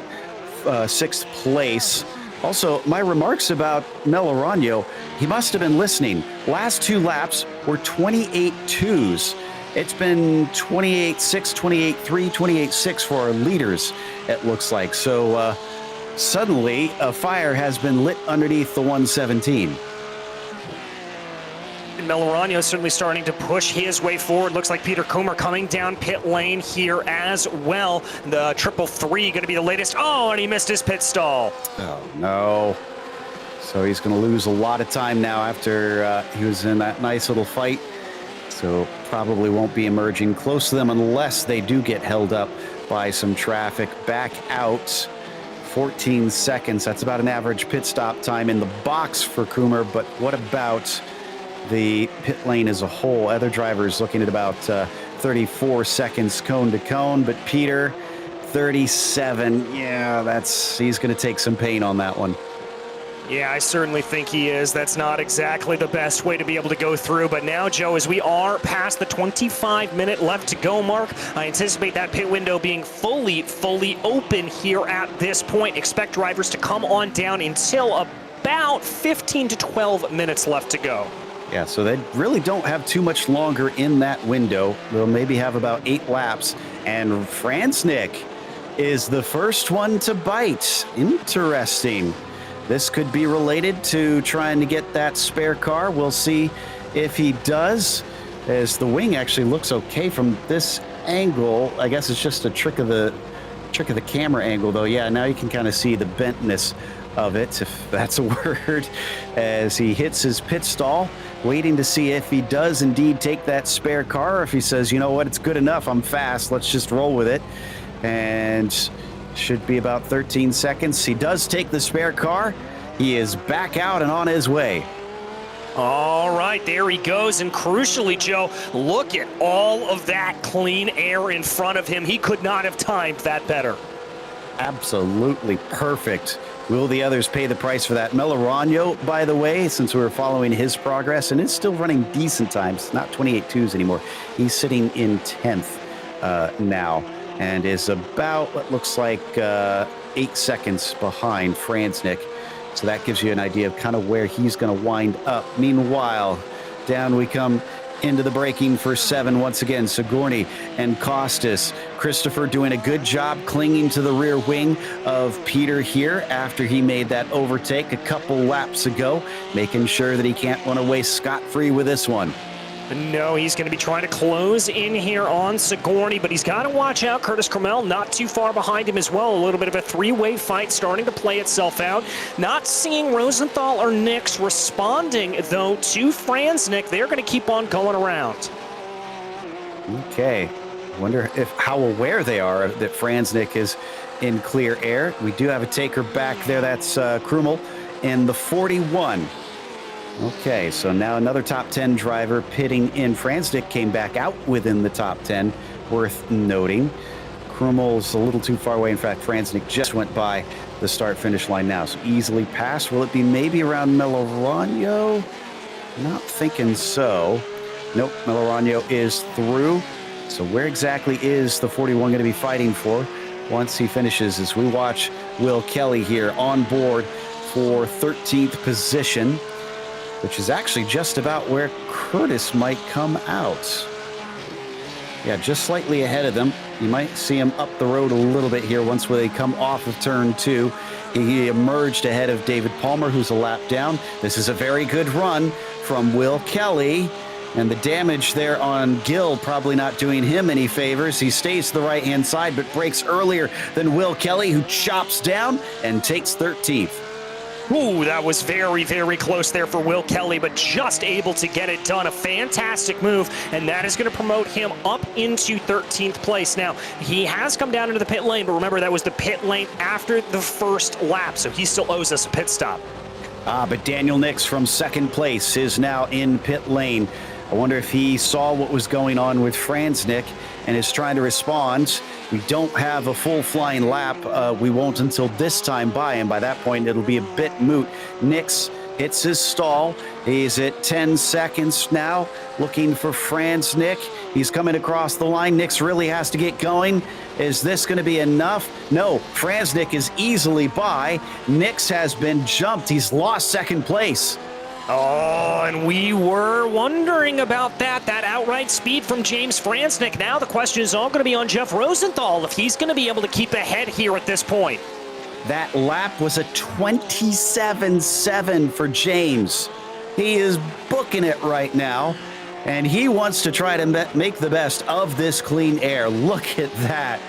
6th place. Also, my remarks about Melorano, he must have been listening. Last 2 laps were 28.2s. It's been 28.6, 28.3, 28.6 for our leaders, it looks like. So suddenly a fire has been lit underneath the 117. Melorano certainly starting to push his way forward. Looks like Peter Kummer coming down pit lane here as well. The 333 going to be the latest. Oh, and he missed his pit stall. Oh, no. So he's going to lose a lot of time now after he was in that nice little fight. So probably won't be emerging close to them unless they do get held up by some traffic. Back out 14 seconds. That's about an average pit stop time in the box for Kummer. But what about the pit lane as a whole. Other drivers looking at about 34 seconds cone to cone, but Peter, 37. Yeah, he's going to take some pain on that one. Yeah, I certainly think he is. That's not exactly the best way to be able to go through. But now, Joe, as we are past the 25-minute left to go mark, I anticipate that pit window being fully open here at this point. Expect drivers to come on down until about 15 to 12 minutes left to go. Yeah, so they really don't have too much longer in that window. They'll maybe have about 8 laps. And Franznik is the first one to bite. Interesting. This could be related to trying to get that spare car. We'll see if he does, as the wing actually looks okay from this angle. I guess it's just a trick of the camera angle, though. Yeah, now you can kind of see the bentness of it, if that's a word, as he hits his pit stall, waiting to see if he does indeed take that spare car, or if he says, you know what, it's good enough, I'm fast, let's just roll with it. And should be about 13 seconds. He does take the spare car. He is back out and on his way. All right, there he goes. And crucially, Joe, look at all of that clean air in front of him. He could not have timed that better. Absolutely perfect. Will the others pay the price for that? Melorano, by the way, since we were following his progress, and is still running decent times, not 28.2s anymore. He's sitting in 10th now, and is about what looks like 8 seconds behind Franznik. So that gives you an idea of kind of where he's going to wind up. Meanwhile, down we come into the braking for 7 once again. Sigourney and Costas. Christopher doing a good job clinging to the rear wing of Peter here after he made that overtake a couple laps ago, making sure that he can't run away scot-free with this one. No, he's going to be trying to close in here on Sigourney, but he's got to watch out. Curtis Cromell not too far behind him as well. A little bit of a three-way fight starting to play itself out. Not seeing Rosenthal or Nix responding, though, to Franznik. They're going to keep on going around. Okay. Wonder how aware they are that Franznik is in clear air. We do have a taker back there. That's Krumel in the 41. Okay, so now another top 10 driver pitting in. Franznik came back out within the top 10, worth noting. Krumel's a little too far away. In fact, Franznik just went by the start-finish line now, so easily passed. Will it be maybe around Melorano? Not thinking so. Nope, Melorano is through. So where exactly is the 41 going to be fighting for once he finishes? As we watch Will Kelly here on board for 13th position, which is actually just about where Curtis might come out. Yeah, just slightly ahead of them. You might see him up the road a little bit here once they come off of turn 2. He emerged ahead of David Palmer, who's a lap down. This is a very good run from Will Kelly. And the damage there on Gill probably not doing him any favors. He stays to the right-hand side, but breaks earlier than Will Kelly, who chops down and takes 13th. Ooh, that was very, very close there for Will Kelly, but just able to get it done. A fantastic move, and that is going to promote him up into 13th place. Now, he has come down into the pit lane, but remember, that was the pit lane after the first lap, so he still owes us a pit stop. But Daniel Nix from second place is now in pit lane. I wonder if he saw what was going on with Franznik and is trying to respond. We don't have a full flying lap. We won't until this time by, and by that point, it'll be a bit moot. Nix hits his stall. He's at 10 seconds now, looking for Franznik. He's coming across the line. Nix really has to get going. Is this going to be enough? No, Franznik is easily by. Nix has been jumped. He's lost second place. Oh, and we were wondering about that outright speed from James Franznik. Now the question is all going to be on Jeff Rosenthal, if he's going to be able to keep ahead here at this point. That lap was a 27.7 for James. He is booking it right now, and he wants to try to make the best of this clean air. Look at that.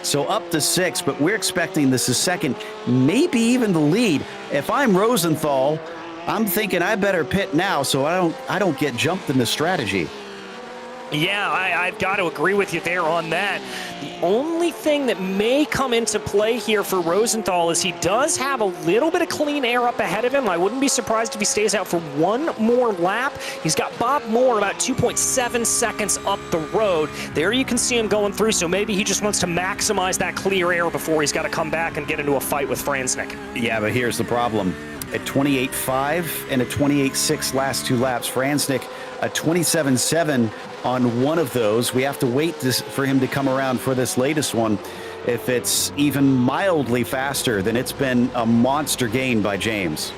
So up to 6, but we're expecting this is second, maybe even the lead. If I'm Rosenthal, I'm thinking I better pit now so I don't get jumped in the strategy. Yeah, I've got to agree with you there on that. The only thing that may come into play here for Rosenthal is he does have a little bit of clean air up ahead of him. I wouldn't be surprised if he stays out for one more lap. He's got Bob Moore about 2.7 seconds up the road. There you can see him going through, so maybe he just wants to maximize that clear air before he's got to come back and get into a fight with Franznik. Yeah, but here's the problem. At 28.5 and a 28.6 last two laps, Franznik a 27.7 on one of those. We have to wait for him to come around for this latest one. If it's even mildly faster, then it's been a monster gain by James.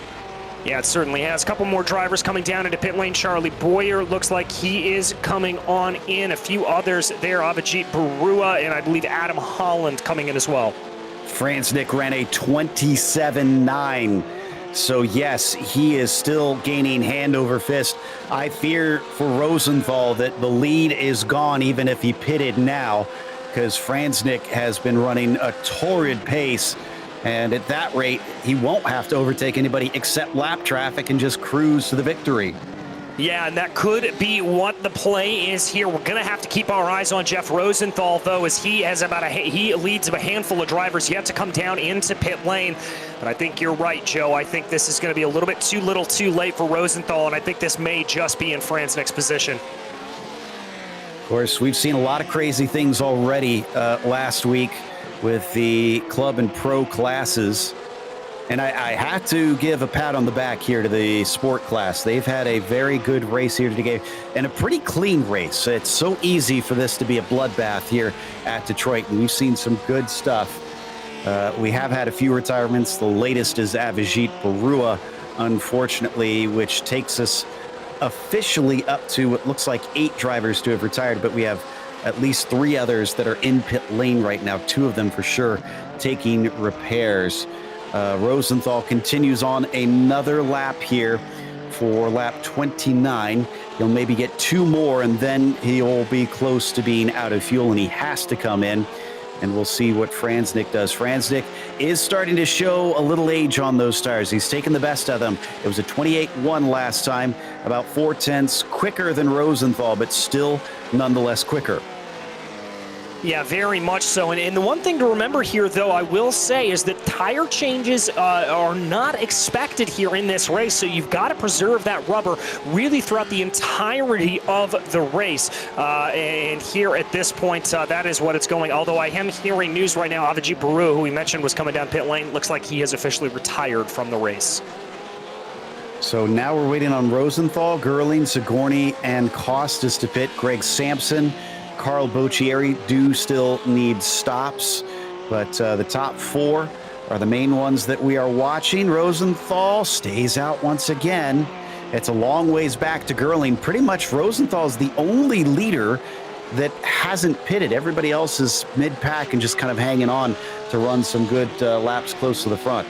Yeah, it certainly has. A couple more drivers coming down into pit lane. Charlie Boyer looks like he is coming on in. A few others there. Avijit Barua and I believe Adam Holland coming in as well. Franznik ran a 27.9. So yes, he is still gaining hand over fist. I fear for Rosenthal that the lead is gone even if he pitted now, because Franznik has been running a torrid pace. And at that rate, he won't have to overtake anybody except lap traffic and just cruise to the victory. Yeah, and that could be what the play is here. We're going to have to keep our eyes on Jeff Rosenthal, though, as he leads a handful of drivers yet to come down into pit lane. But I think you're right, Joe. I think this is going to be a little bit too little too late for Rosenthal, and I think this may just be in Franznik's position. Of course, we've seen a lot of crazy things already last week with the club and pro classes. And I have to give a pat on the back here to the sport class. They've had a very good race here today and a pretty clean race. It's so easy for this to be a bloodbath here at Detroit, and we've seen some good stuff. We have had a few retirements. The latest is Avijit Barua, unfortunately, which takes us officially up to what looks like 8 drivers to have retired, but we have at least 3 others that are in pit lane right now, 2 of them for sure taking repairs. Rosenthal continues on another lap here for lap 29. He'll maybe get 2 more, and then he'll be close to being out of fuel, and he has to come in. And we'll see what Franznik does. Franznik is starting to show a little age on those tires. He's taken the best of them. It was a 28.1 last time, about 0.4 quicker than Rosenthal, but still nonetheless quicker. Yeah, very much so. And the one thing to remember here, though, I will say, is that tire changes are not expected here in this race. So you've got to preserve that rubber really throughout the entirety of the race. And here at this point, that is what it's going. Although I am hearing news right now, Avijit Baru, who we mentioned was coming down pit lane, looks like he has officially retired from the race. So now we're waiting on Rosenthal, Gerling, Sigourney, and Costas to pit. Greg Sampson, Carl Boccieri do still need stops, but the top 4 are the main ones that we are watching. Rosenthal stays out once again. It's a long ways back to Gerling. Pretty much Rosenthal is the only leader that hasn't pitted. Everybody else is mid-pack and just kind of hanging on to run some good laps close to the front.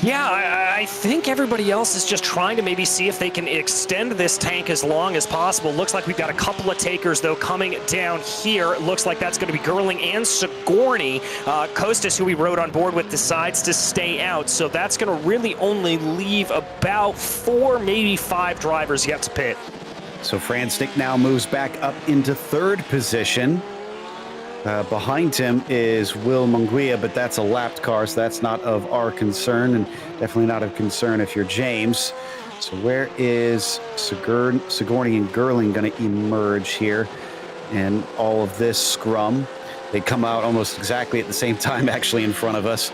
Yeah, I think everybody else is just trying to maybe see if they can extend this tank as long as possible. Looks like we've got a couple of takers, though, coming down here. It looks like that's going to be Gerling and Sigourney. Costas, who we rode on board with, decides to stay out. So that's going to really only leave about 4, maybe 5 drivers yet to pit. So Franznik now moves back up into 3rd position. Behind him is Will Munguia, but that's a lapped car, so that's not of our concern, and definitely not of concern if you're James. So where is Sigourney and Gerling going to emerge here in all of this scrum? They come out almost exactly at the same time, actually, in front of us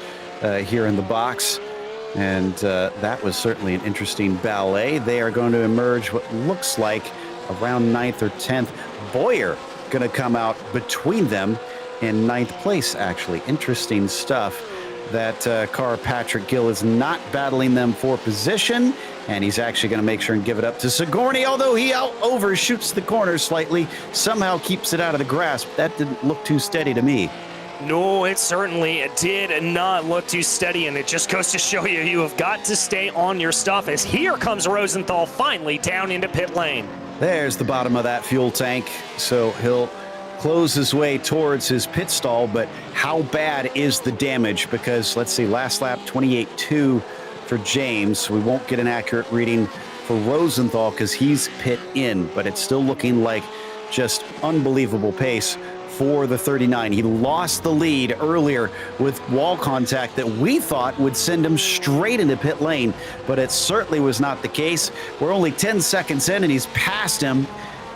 here in the box. And that was certainly an interesting ballet. They are going to emerge what looks like around 9th or 10th. Boyer going to come out between them in 9th place, actually. Interesting stuff. That car, Patrick Gill, is not battling them for position, and he's actually going to make sure and give it up to Sigourney, although he overshoots the corner slightly, somehow keeps it out of the grasp. That didn't look too steady to me. No, it certainly did not look too steady, and it just goes to show you have got to stay on your stuff, as here comes Rosenthal finally down into pit lane. There's the bottom of that fuel tank, so he'll close his way towards his pit stall, but how bad is the damage? Because, let's see, last lap, 28.2 for James. We won't get an accurate reading for Rosenthal because he's pit in, but it's still looking like Just unbelievable pace for the 39. He lost the lead earlier with wall contact that we thought would send him straight into pit lane, but it certainly was not the case. We're only 10 seconds in and he's passed him.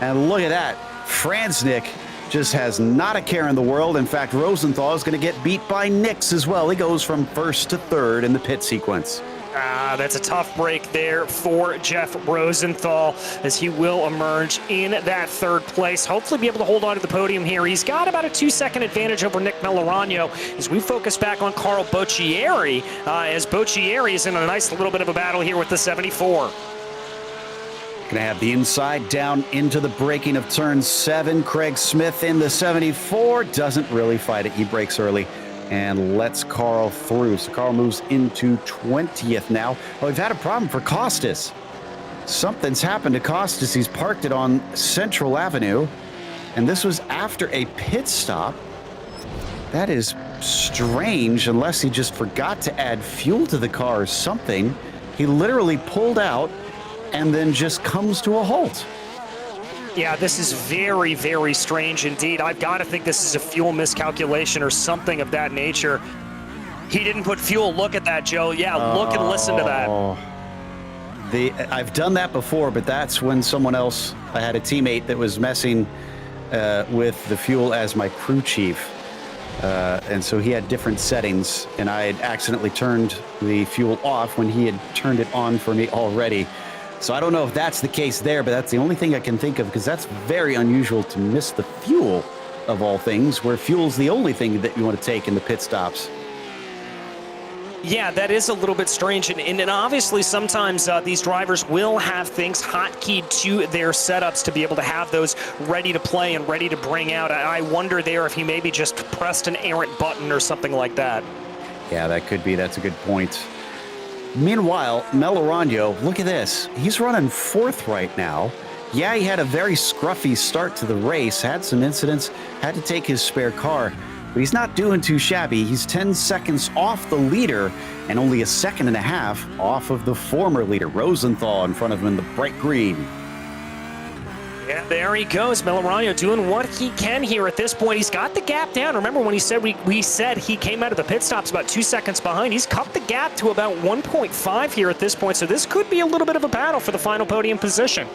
And look at that. Franznik just has not a care in the world. In fact, Rosenthal is going to get beat by Nix as well. He goes from first to third in the pit sequence. That's a tough break there for Jeff Rosenthal as he will emerge in that third place. Hopefully be able to hold on to the podium here. He's got about a 2-second advantage over Nick Melorano as we focus back on Carl Boccieri, as Boccieri is in a nice little bit of a battle here with the 74. Going to have the inside down into the braking of turn 7. Craig Smith in the 74. Doesn't really fight it. He brakes early and lets Carl through. So Carl moves into 20th now. Well, we've had a problem for Costas. Something's happened to Costas. He's parked it on Central Avenue. And this was after a pit stop. That is strange, unless he just forgot to add fuel to the car or something. He literally pulled out and then just comes to a halt. Yeah, this is very, very strange indeed. I've got to think this is a fuel miscalculation or something of that nature. He didn't put fuel. Look at that, Joe. Yeah, look and listen to that. I've done that before, but that's when someone else, I had a teammate that was messing with the fuel as my crew chief. And so he had different settings, and I had accidentally turned the fuel off when he had turned it on for me already. So I don't know if that's the case there, but that's the only thing I can think of, because that's very unusual to miss the fuel, of all things, where fuel's the only thing that you want to take in the pit stops. Yeah, that is a little bit strange, and obviously sometimes these drivers will have things hotkeyed to their setups to be able to have those ready to play and ready to bring out. I wonder there if he maybe just pressed an errant button or something like that. Yeah, that could be. That's a good point. Meanwhile, Melorano, look at this. He's running 4th right now. Yeah, he had a very scruffy start to the race, had some incidents, had to take his spare car, but he's not doing too shabby. He's 10 seconds off the leader and only a second and a half off of the former leader, Rosenthal, in front of him in the bright green. Yeah, there he goes. Melorano doing what he can here at this point. He's got the gap down. Remember when he said we said he came out of the pit stops about 2 seconds behind. He's cut the gap to about 1.5 here at this point. So this could be a little bit of a battle for the final podium position.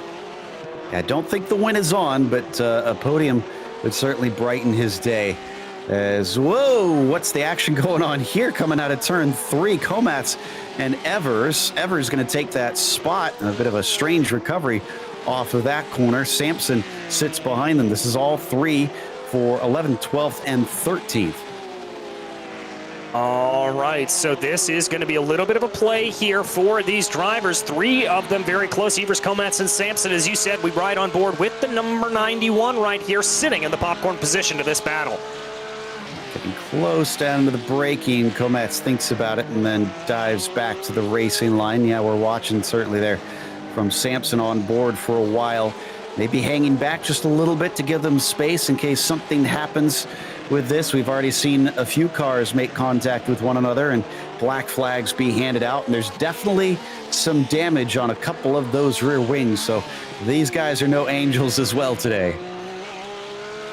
I don't think the win is on, but a podium would certainly brighten his day. As, whoa, what's the action going on here coming out of turn 3? Komats and Evers. Evers going to take that spot. A bit of a strange recovery off of that corner. Sampson sits behind them. This is all 3 for 11th, 12th, and 13th. All right, so this is going to be a little bit of a play here for these drivers. 3 of them very close. Evers, Komats, and Sampson. As you said, we ride on board with the number 91 right here, sitting in the popcorn position to this battle. Getting close down to the braking. Komats thinks about it and then dives back to the racing line. Yeah, we're watching certainly there from Sampson on board for a while. Maybe hanging back just a little bit to give them space in case something happens with this. We've already seen a few cars make contact with one another and black flags be handed out. And there's definitely some damage on a couple of those rear wings. So these guys are no angels as well today.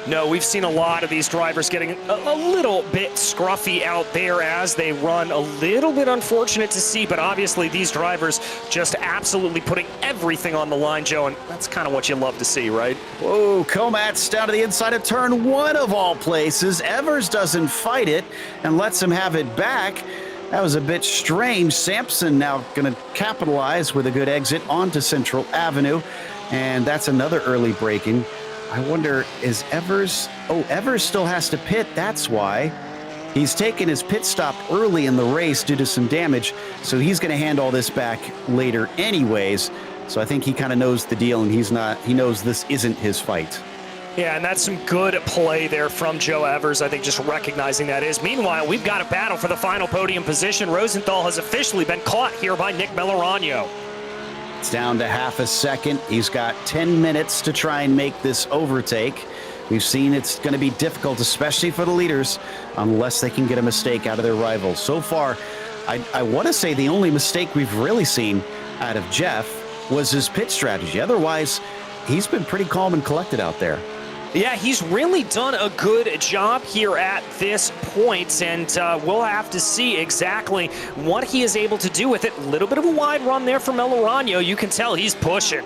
No, we've seen a lot of these drivers getting a little bit scruffy out there as they run. A little bit unfortunate to see, but obviously these drivers just absolutely putting everything on the line, Joe, and that's kind of what you love to see, right? Whoa, Komats down to the inside of turn 1 of all places. Evers doesn't fight it and lets him have it back. That was a bit strange. Sampson now going to capitalize with a good exit onto Central Avenue, and that's another early braking. I wonder, is Evers... Oh, Evers still has to pit, that's why. He's taken his pit stop early in the race due to some damage, so he's going to hand all this back later anyways. So I think he kind of knows the deal, and he knows this isn't his fight. Yeah, and that's some good play there from Joe Evers, I think, just recognizing that is. Meanwhile, we've got a battle for the final podium position. Rosenthal has officially been caught here by Nick Melorano. It's down to half a second. He's got 10 minutes to try and make this overtake. We've seen it's going to be difficult, especially for the leaders, unless they can get a mistake out of their rivals. So far, I want to say the only mistake we've really seen out of Jeff was his pit strategy. Otherwise, he's been pretty calm and collected out there. Yeah, he's really done a good job here at this point, and we'll have to see exactly what he is able to do with it. A little bit of a wide run there for Melorano. You can tell he's pushing.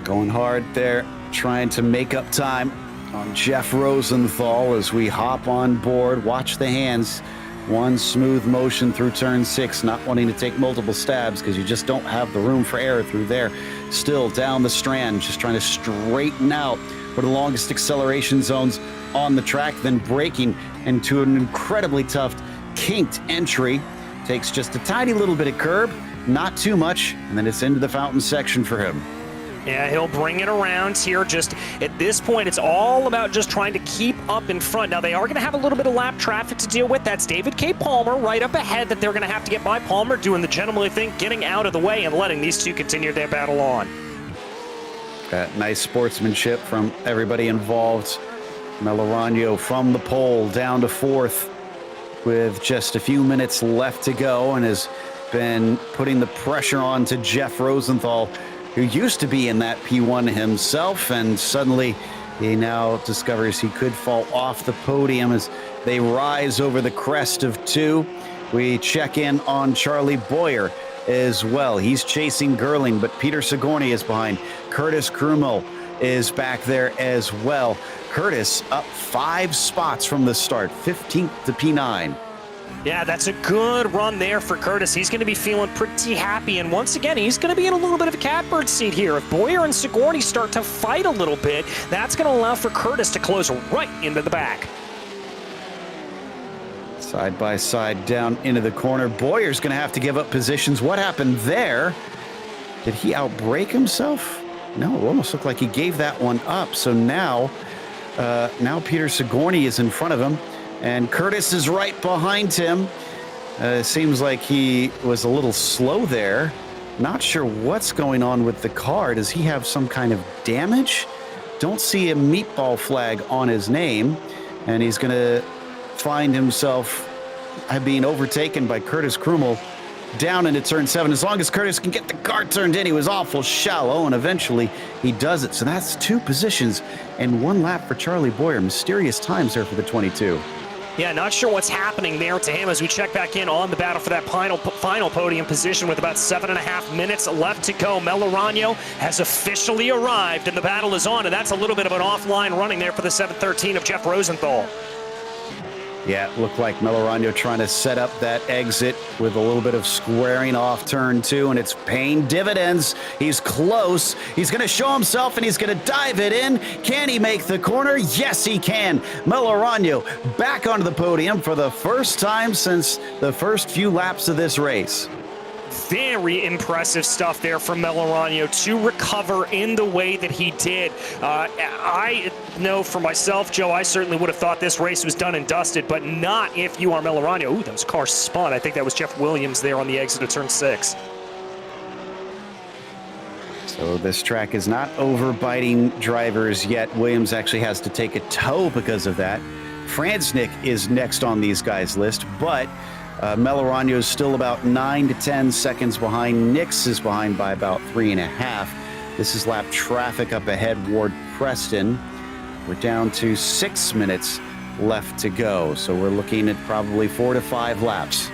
Going hard there, trying to make up time on Jeff Rosenthal as we hop on board. Watch the hands. One smooth motion through turn 6, not wanting to take multiple stabs because you just don't have the room for error through there. Still down the strand, just trying to straighten out for the longest acceleration zones on the track, then braking into an incredibly tough kinked entry. Takes just a tiny little bit of curb, not too much, and then it's into the fountain section for him. Yeah, he'll bring it around here. Just at this point, it's all about just trying to keep up in front. Now, they are going to have a little bit of lap traffic to deal with. That's David K. Palmer right up ahead that they're going to have to get by. Palmer doing the gentlemanly thing, getting out of the way and letting these two continue their battle on. Nice sportsmanship from everybody involved. Melorano from the pole down to 4th with just a few minutes left to go and has been putting the pressure on to Jeff Rosenthal, who used to be in that P1 himself, and suddenly he now discovers he could fall off the podium as they rise over the crest of 2. We check in on Charlie Boyer as well. He's chasing Gerling, but Peter Sigourney is behind. Curtis Krumel is back there as well. Curtis up 5 spots from the start, 15th to P9. Yeah, that's a good run there for Curtis. He's going to be feeling pretty happy, and once again, he's going to be in a little bit of a catbird seat here. If Boyer and Sigourney start to fight a little bit, that's going to allow for Curtis to close right into the back. Side by side down into the corner. Boyer's going to have to give up positions. What happened there? Did he outbrake himself? No, it almost looked like he gave that one up. So now Peter Sigourney is in front of him, and Curtis is right behind him. Seems like he was a little slow there. Not sure what's going on with the car. Does he have some kind of damage? Don't see a meatball flag on his name, and he's going to find himself being overtaken by Curtis Krumel down into turn 7. As long as Curtis can get the car turned in, he was awful shallow, and eventually he does it. So that's 2 positions and 1 lap for Charlie Boyer. Mysterious times there for the 22. Yeah, not sure what's happening there to him as we check back in on the battle for that final podium position with about 7.5 minutes left to go. Melorano has officially arrived, and the battle is on, and that's a little bit of an offline running there for the 713 of Jeff Rosenthal. Yeah, it looked like Melorano trying to set up that exit with a little bit of squaring off turn 2, and it's paying dividends. He's close. He's going to show himself, and he's going to dive it in. Can he make the corner? Yes, he can. Melorano back onto the podium for the first time since the first few laps of this race. Very impressive stuff there from Melorano to recover in the way that he did. I know for myself, Joe, I certainly would have thought this race was done and dusted, but not if you are Melorano. Ooh, those cars spun. I think that was Jeff Williams there on the exit of turn 6. So this track is not overbiting drivers yet. Williams actually has to take a tow because of that. Franznik is next on these guys' list, but Melorano is still about 9 to 10 seconds behind. Nix is behind by about 3.5. This is lap traffic up ahead, Ward Preston. We're down to 6 minutes left to go, so we're looking at probably 4 to 5 laps.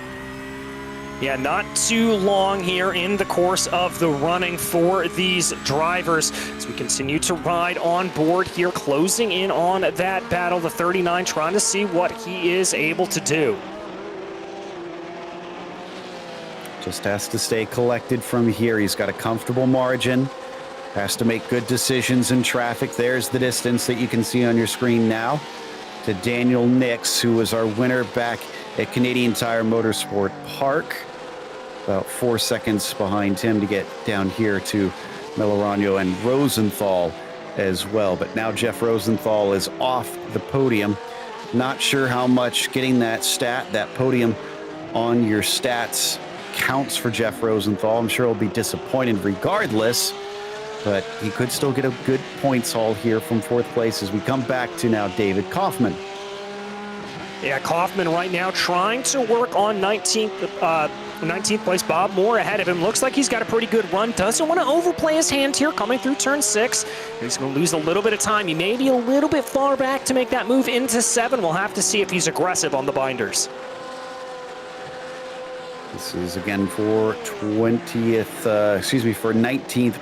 Yeah, not too long here in the course of the running for these drivers as we continue to ride on board here, closing in on that battle. The 39 trying to see what he is able to do. Just has to stay collected from here. He's got a comfortable margin. Has to make good decisions in traffic. There's the distance that you can see on your screen now to Daniel Nix, who was our winner back at Canadian Tire Motorsport Park. About 4 seconds behind him to get down here to Melorano and Rosenthal as well. But now Jeff Rosenthal is off the podium. Not sure how much getting that podium on your stats counts for Jeff Rosenthal. I'm sure he'll be disappointed regardless, but he could still get a good points haul here from 4th place as we come back to now David Kaufman. Yeah, Kaufman right now trying to work on 19th 19th place Bob Moore ahead of him. Looks like he's got a pretty good run. Doesn't want to overplay his hand here coming through turn 6. He's going to lose a little bit of time. He may be a little bit far back to make that move into 7. We'll have to see if he's aggressive on the binders. This is again for 19th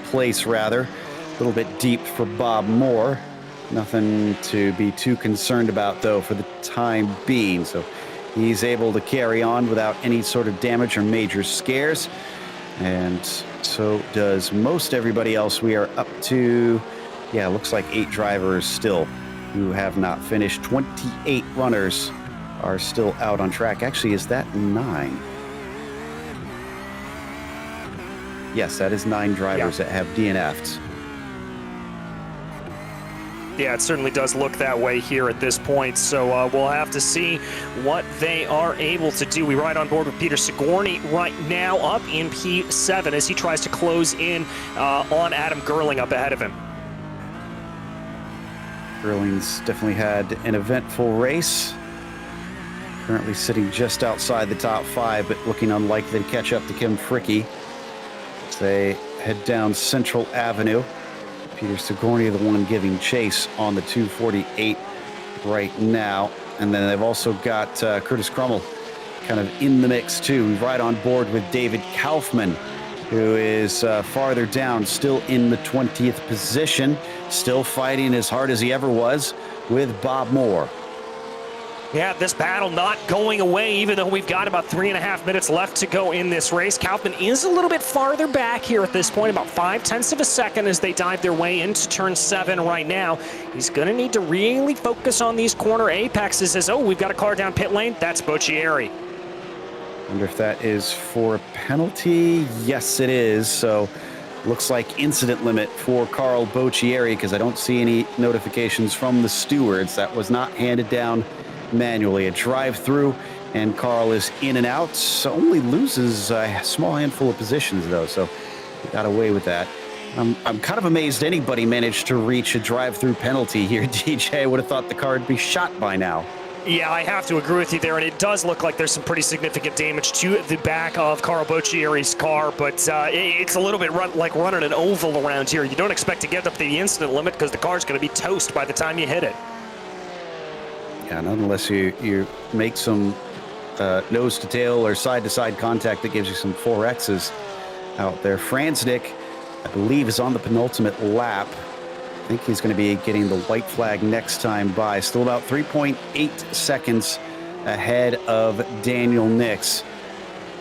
place rather. A little bit deep for Bob Moore. Nothing to be too concerned about though for the time being. So he's able to carry on without any sort of damage or major scares. And so does most everybody else. We are up to, yeah, looks like 8 drivers still who have not finished. 28 runners are still out on track. Actually, is that 9? Yes, that is 9 drivers that have DNF'd. Yeah, it certainly does look that way here at this point. So we'll have to see what they are able to do. We ride on board with Peter Sigourney right now up in P7 as he tries to close in on Adam Gerling up ahead of him. Gerling's definitely had an eventful race. Currently sitting just outside the top 5, but looking unlikely to catch up to Kim Fricke as they head down Central Avenue. Peter Sigourney, the one giving chase on the 248 right now. And then they've also got Curtis Crummell kind of in the mix too. We ride on board with David Kaufman, who is farther down, still in the 20th position, still fighting as hard as he ever was with Bob Moore. Yeah, this battle not going away, even though we've got about 3.5 minutes left to go in this race. Kaufman is a little bit farther back here at this point, about 0.5 of a second as they dive their way into turn 7 right now. He's going to need to really focus on these corner apexes as, oh, we've got a car down pit lane. That's Boccieri. Wonder if that is for a penalty. Yes, it is. So looks like incident limit for Carl Boccieri because I don't see any notifications from the stewards. That was not handed down manually. A drive through and Carl is in and out. So only loses a small handful of positions though. So he got away with that. I'm kind of amazed anybody managed to reach a drive through penalty here. DJ, I would have thought the car would be shot by now. Yeah, I have to agree with you there, and it does look like there's some pretty significant damage to the back of Carl Boccieri's car, but it's a little bit like running an oval around here. You don't expect to get up to the incident limit because the car's going to be toast by the time you hit it. Yeah, not unless you make some nose-to-tail or side-to-side contact that gives you some 4Xs out there. Franznik, I believe, is on the penultimate lap. I think he's going to be getting the white flag next time by. Still about 3.8 seconds ahead of Daniel Nix.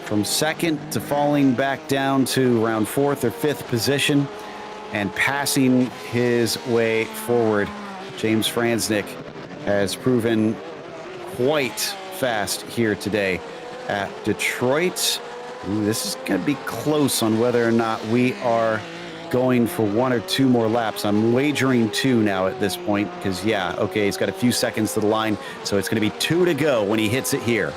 From second to falling back down to around 4th or 5th position and passing his way forward. James Franznik has proven quite fast here today at Detroit. Ooh, this is going to be close on whether or not we are going for 1 or 2 more laps. I'm wagering 2 now at this point because, yeah, okay, he's got a few seconds to the line, so it's going to be 2 to go when he hits it here.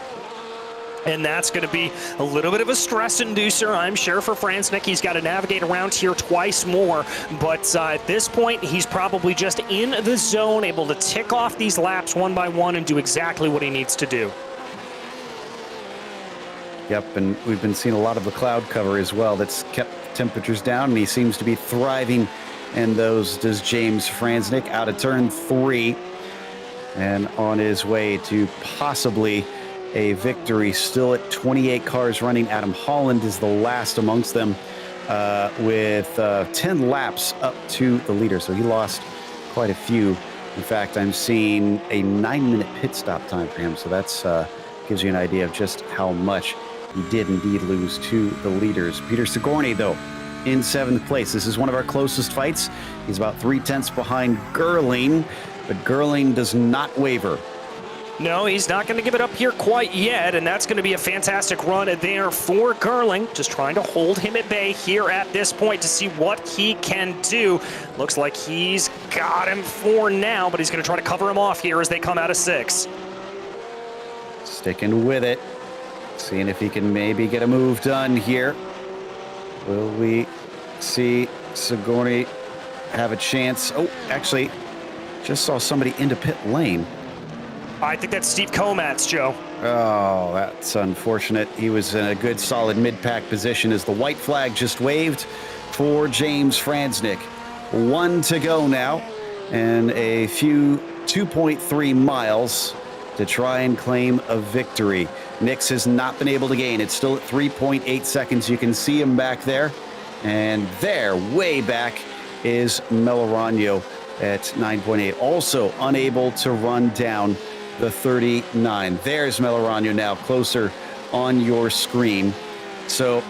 And that's going to be a little bit of a stress inducer, I'm sure, for Franznik. He's got to navigate around here twice more, but at this point, he's probably just in the zone, able to tick off these laps one by one and do exactly what he needs to do. Yep, and we've been seeing a lot of the cloud cover as well that's kept temperatures down, and he seems to be thriving, and those does James Franznik out of turn 3 and on his way to possibly a victory. Still at 28 cars running. Adam Holland is the last amongst them with 10 laps up to the leader, so he lost quite a few. In fact, I'm seeing a 9-minute pit stop time for him, so that's gives you an idea of just how much he did indeed lose to the leaders. Peter Sigourney, though, in 7th place. This is one of our closest fights. He's about 3/10 behind Gerling, but Gerling does not waver. No, he's not going to give it up here quite yet, and that's going to be a fantastic run there for Gerling. Just trying to hold him at bay here at this point to see what he can do. Looks like he's got him for now, but he's going to try to cover him off here as they come out of 6. Sticking with it. Seeing if he can maybe get a move done here. Will we see Sigourney have a chance? Oh, actually, just saw somebody into pit lane. I think that's Steve Komatz, Joe. Oh, that's unfortunate. He was in a good, solid mid-pack position as the white flag just waved for James Franznik. 1 to go now, and a few 2.3 miles to try and claim a victory. Nix has not been able to gain. It's still at 3.8 seconds. You can see him back there. And there, way back, is Melorano at 9.8. Also unable to run down the 39. There's Melorano now closer on your screen. So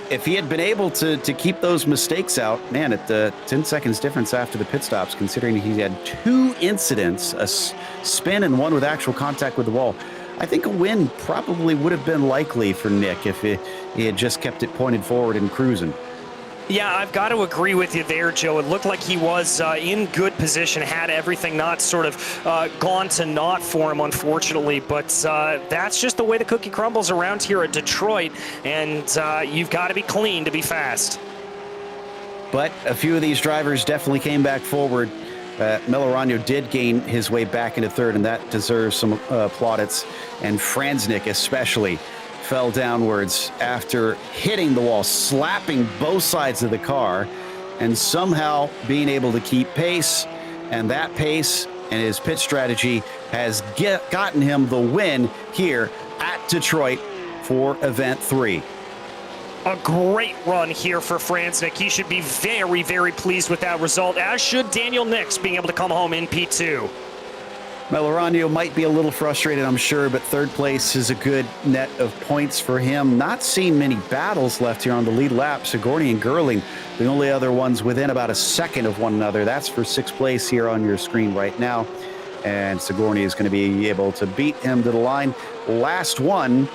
if he had been able to keep those mistakes out, man, at the 10 seconds difference after the pit stops, considering he had 2 incidents, a spin and one with actual contact with the wall, I think a win probably would have been likely for Nick if he had just kept it pointed forward and cruising. Yeah, I've got to agree with you there, Joe. It looked like he was in good position, had everything not sort of gone to naught for him, unfortunately. But that's just the way the cookie crumbles around here at Detroit, and you've got to be clean to be fast. But a few of these drivers definitely came back forward. Melorano did gain his way back into third, and that deserves some plaudits. And Franznik especially fell downwards after hitting the wall, slapping both sides of the car, and somehow being able to keep pace. And that pace and his pit strategy has gotten him the win here at Detroit for Event 3. A great run here for Franznik. He should be very, very pleased with that result, as should Daniel Nix being able to come home in P2. Melorano might be a little frustrated, I'm sure, but third place is a good net of points for him. Not seeing many battles left here on the lead lap. Sigourney and Gerling, the only other ones within about a second of one another. That's for 6th place here on your screen right now. And Sigourney is going to be able to beat him to the line. Last one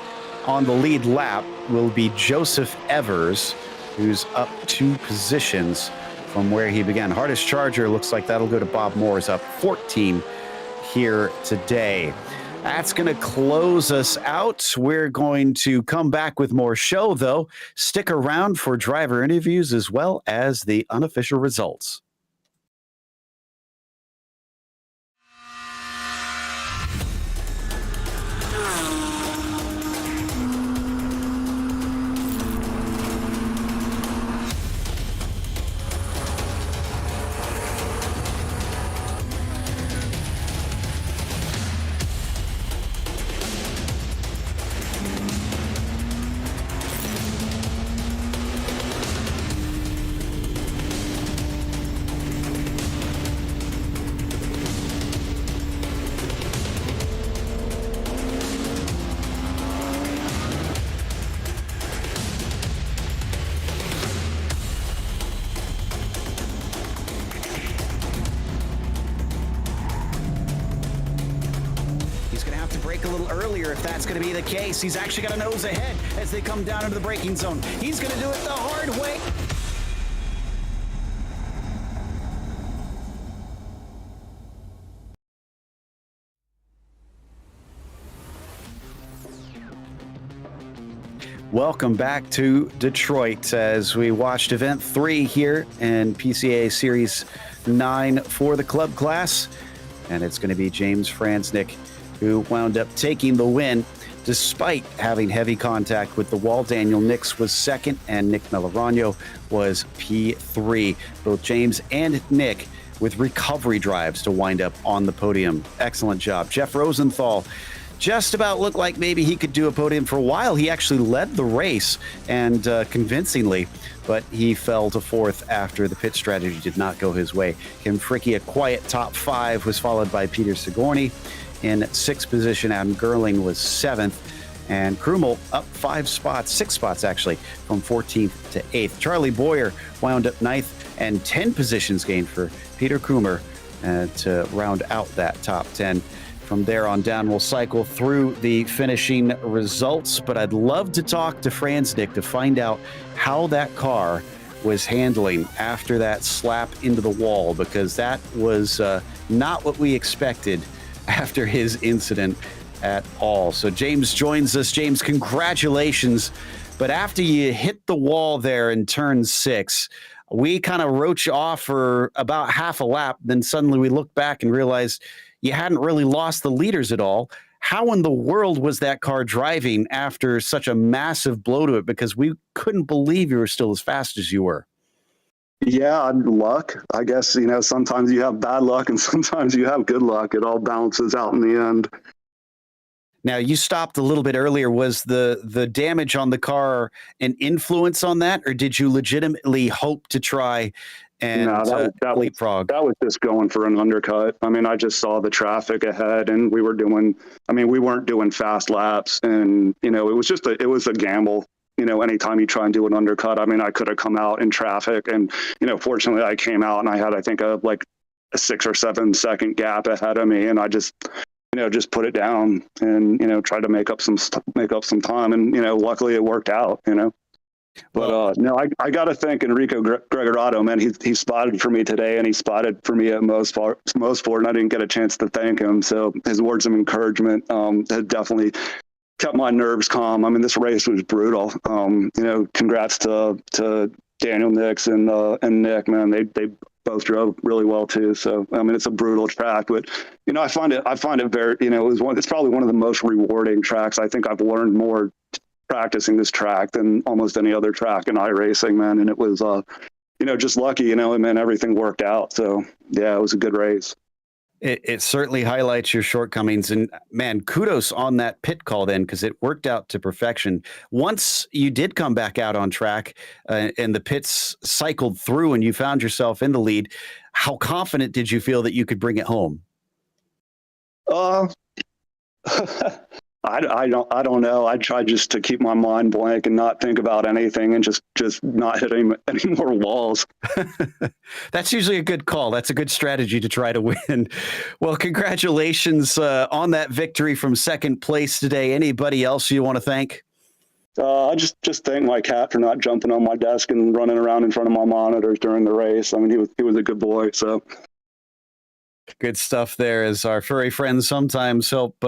on the lead lap will be Joseph Evers, who's up 2 positions from where he began. Hardest charger looks like that'll go to Bob Moore's up 14 here today. That's going to close us out. We're going to come back with more show, though. Stick around for driver interviews as well as the unofficial results. A little earlier if that's going to be the case. He's actually got a nose ahead as they come down into the braking zone. He's going to do it the hard way. Welcome back to Detroit as we watched Event 3 here in PCA Series 9 for the club class. And it's going to be James Franznik who wound up taking the win despite having heavy contact with the wall. Daniel Nix was second, and Nick Melorano was P3. Both James and Nick with recovery drives to wind up on the podium. Excellent job. Jeff Rosenthal just about looked like maybe he could do a podium for a while. He actually led the race, and convincingly, but he fell to 4th after the pit strategy did not go his way. Kim Fricke, a quiet top 5, was followed by Peter Sigourney. In 6th position, Adam Gerling was 7th, and Krumel up 5 spots, 6 spots actually, from 14th to 8th. Charlie Boyer wound up 9th, and 10 positions gained for Peter Krumer to round out that top 10. From there on down, we'll cycle through the finishing results, but I'd love to talk to Franznik to find out how that car was handling after that slap into the wall, because that was not what we expected after his incident at all. So James joins us. James, congratulations. But after you hit the wall there in turn 6, we kind of wrote you off for about half a lap. Then suddenly we looked back and realized you hadn't really lost the leaders at all. how in the world was that car driving after such a massive blow to it? Because we couldn't believe you were still as fast as you were. Yeah, luck. I guess, sometimes you have bad luck and sometimes you have good luck. It all balances out in the end. Now, you stopped a little bit earlier. Was the damage on the car an influence on that, or did you legitimately hope to try and leapfrog? That was just going for an undercut. I mean, I just saw the traffic ahead, and we weren't doing fast laps, and it was a gamble. Anytime you try and do an undercut, I mean, I could have come out in traffic, and fortunately, I came out and I had, I think, a 6 or 7 second gap ahead of me, and I just put it down and, try to make up some time. And, luckily it worked out, But no, I got to thank Enrico Gregorato, man. He spotted for me today, and he spotted for me at Mosport, and I didn't get a chance to thank him. So his words of encouragement had definitely kept my nerves calm. I mean, this race was brutal. Congrats to Daniel Nix and Nick, man. They both drove really well too. So, I mean, it's a brutal track, but I find it very, it's probably one of the most rewarding tracks. I think I've learned more practicing this track than almost any other track in iRacing, man. And it was, just lucky, and then everything worked out. So yeah, it was a good race. It certainly highlights your shortcomings, and man, kudos on that pit call then, because it worked out to perfection. Once you did come back out on track and the pits cycled through and you found yourself in the lead, how confident did you feel that you could bring it home? I don't know. I try just to keep my mind blank and not think about anything and just not hit any more walls. That's usually a good call. That's a good strategy to try to win. Well, congratulations on that victory from second place today. Anybody else you want to thank? I just thank my cat for not jumping on my desk and running around in front of my monitors during the race. I mean, he was a good boy. So. Good stuff there, as our furry friends sometimes help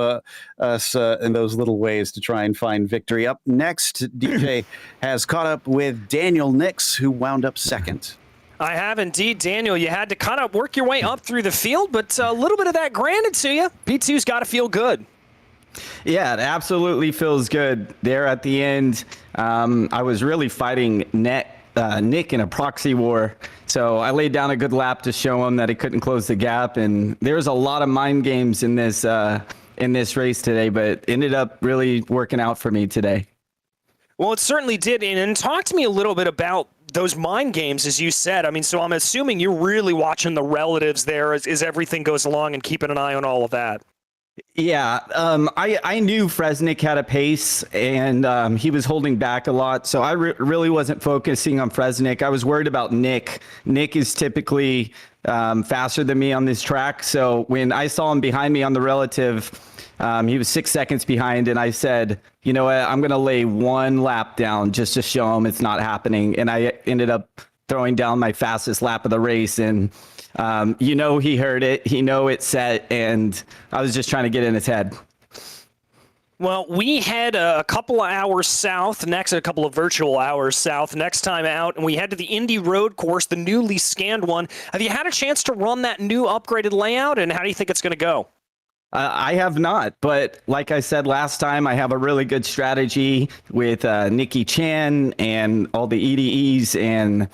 us in those little ways to try and find victory. Up next, DJ has caught up with Daniel Nix, who wound up second. I have indeed, Daniel. You had to kind of work your way up through the field, but a little bit of that granted to you. P2's got to feel good. Yeah, it absolutely feels good. There at the end, I was really fighting Nick in a proxy war. So I laid down a good lap to show him that he couldn't close the gap. And there's a lot of mind games in this race today, but it ended up really working out for me today. Well, it certainly did. And talk to me a little bit about those mind games, as you said. I mean, so I'm assuming you're really watching the relatives there as everything goes along and keeping an eye on all of that. Yeah, I knew Fresnick had a pace, and he was holding back a lot, so I really wasn't focusing on Fresnick. I was worried about Nick. Nick is typically faster than me on this track, so when I saw him behind me on the relative, he was 6 seconds behind, and I said, you know what, I'm going to lay one lap down just to show him it's not happening, and I ended up throwing down my fastest lap of the race, and he heard it, it's set, and I was just trying to get in his head. Well, we head a couple of hours south, a couple of virtual hours south next time out, and we head to the Indy Road course, the newly scanned one. Have you had a chance to run that new upgraded layout, and how do you think it's going to go? I have not, but like I said last time, I have a really good strategy with Nikki Chan and all the EDEs and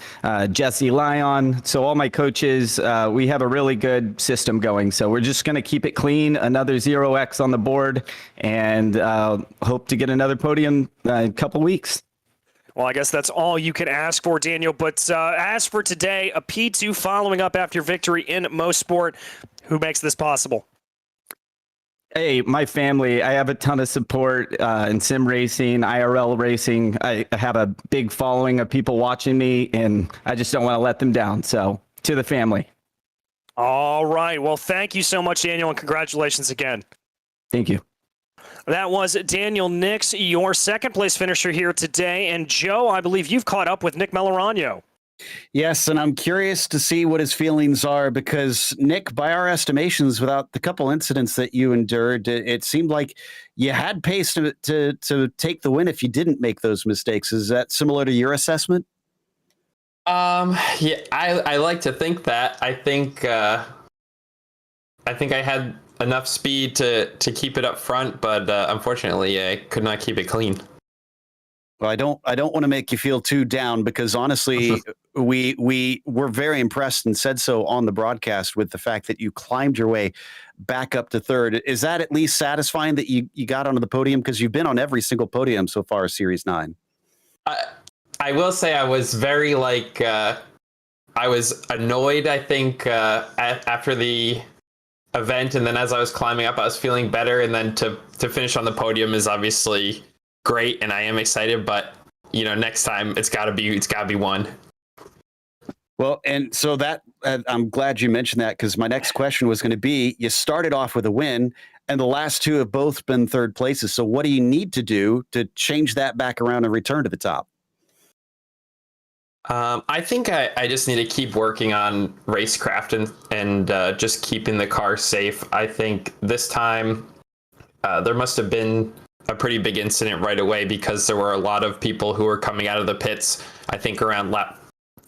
Jesse Lyon. So all my coaches, we have a really good system going. So we're just going to keep it clean, another 0x on the board, and hope to get another podium in a couple weeks. Well, I guess that's all you can ask for, Daniel. But as for today, a P2 following up after your victory in Mosport. Who makes this possible? Hey, my family. I have a ton of support in sim racing, IRL racing. I have a big following of people watching me, and I just don't want to let them down. So, to the family. All right. Well, thank you so much, Daniel, and congratulations again. Thank you. That was Daniel Nix, your second-place finisher here today. And, Joe, I believe you've caught up with Nick Melorano. Yes, and I'm curious to see what his feelings are, because Nick, by our estimations, without the couple incidents that you endured, it seemed like you had pace to take the win if you didn't make those mistakes. Is that similar to your assessment? Yeah, I like to think that. I think I had enough speed to keep it up front, but unfortunately, I could not keep it clean. Well, I don't want to make you feel too down because honestly, we were very impressed and said so on the broadcast with the fact that you climbed your way back up to third. Is that at least satisfying that you got onto the podium? Because you've been on every single podium so far, Series 9. I will say I was very I was annoyed, I think, after the event, and then as I was climbing up, I was feeling better, and then to finish on the podium is obviously great, and I am excited, but next time it's gotta be one. Well, and so that I'm glad you mentioned that because my next question was going to be, you started off with a win and the last two have both been third places. So what do you need to do to change that back around and return to the top? I think I just need to keep working on racecraft and just keeping the car safe. I think this time there must have been a pretty big incident right away because there were a lot of people who were coming out of the pits, I think around lap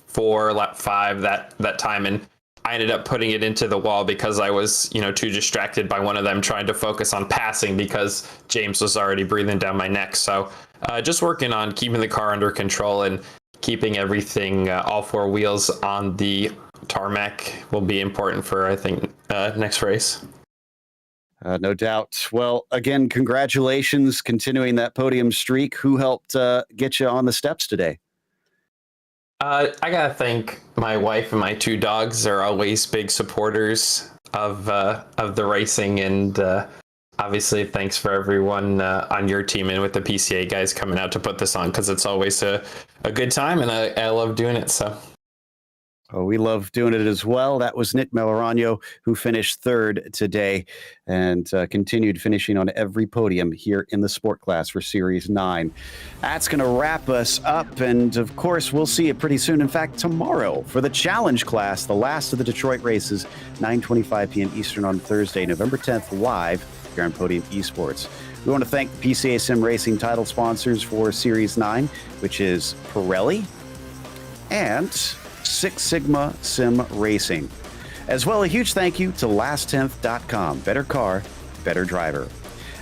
4, lap 5 that time. And I ended up putting it into the wall because I was, too distracted by one of them trying to focus on passing because James was already breathing down my neck. So just working on keeping the car under control and keeping everything, all 4 wheels on the tarmac will be important for, I think, next race. No doubt. Well, again, congratulations, continuing that podium streak. Who helped get you on the steps today? I gotta thank my wife and my 2 dogs. They're always big supporters of the racing, and obviously thanks for everyone on your team and with the PCA guys coming out to put this on because it's always a good time, and I love doing it. So. Oh, we love doing it as well. That was Nick Melorano, who finished third today and continued finishing on every podium here in the sport class for Series 9. That's going to wrap us up. And of course, we'll see you pretty soon. In fact, tomorrow for the challenge class, the last of the Detroit races, 9:25 p.m. Eastern on Thursday, November 10th, live here on Podium Esports. We want to thank the PCA Sim Racing title sponsors for Series 9, which is Pirelli and Six Sigma Sim Racing. As well, a huge thank you to LastTenth.com. Better car, better driver.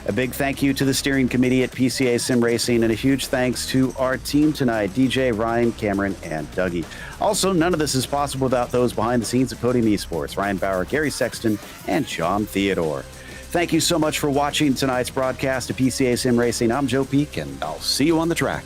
A big thank you to the steering committee at PCA Sim Racing, and a huge thanks to our team tonight, DJ, Ryan, Cameron, and Dougie. Also, none of this is possible without those behind the scenes at Podium Esports, Ryan Bauer, Gary Sexton, and John Theodore. Thank you so much for watching tonight's broadcast of PCA Sim Racing. I'm Joe Peak, and I'll see you on the track.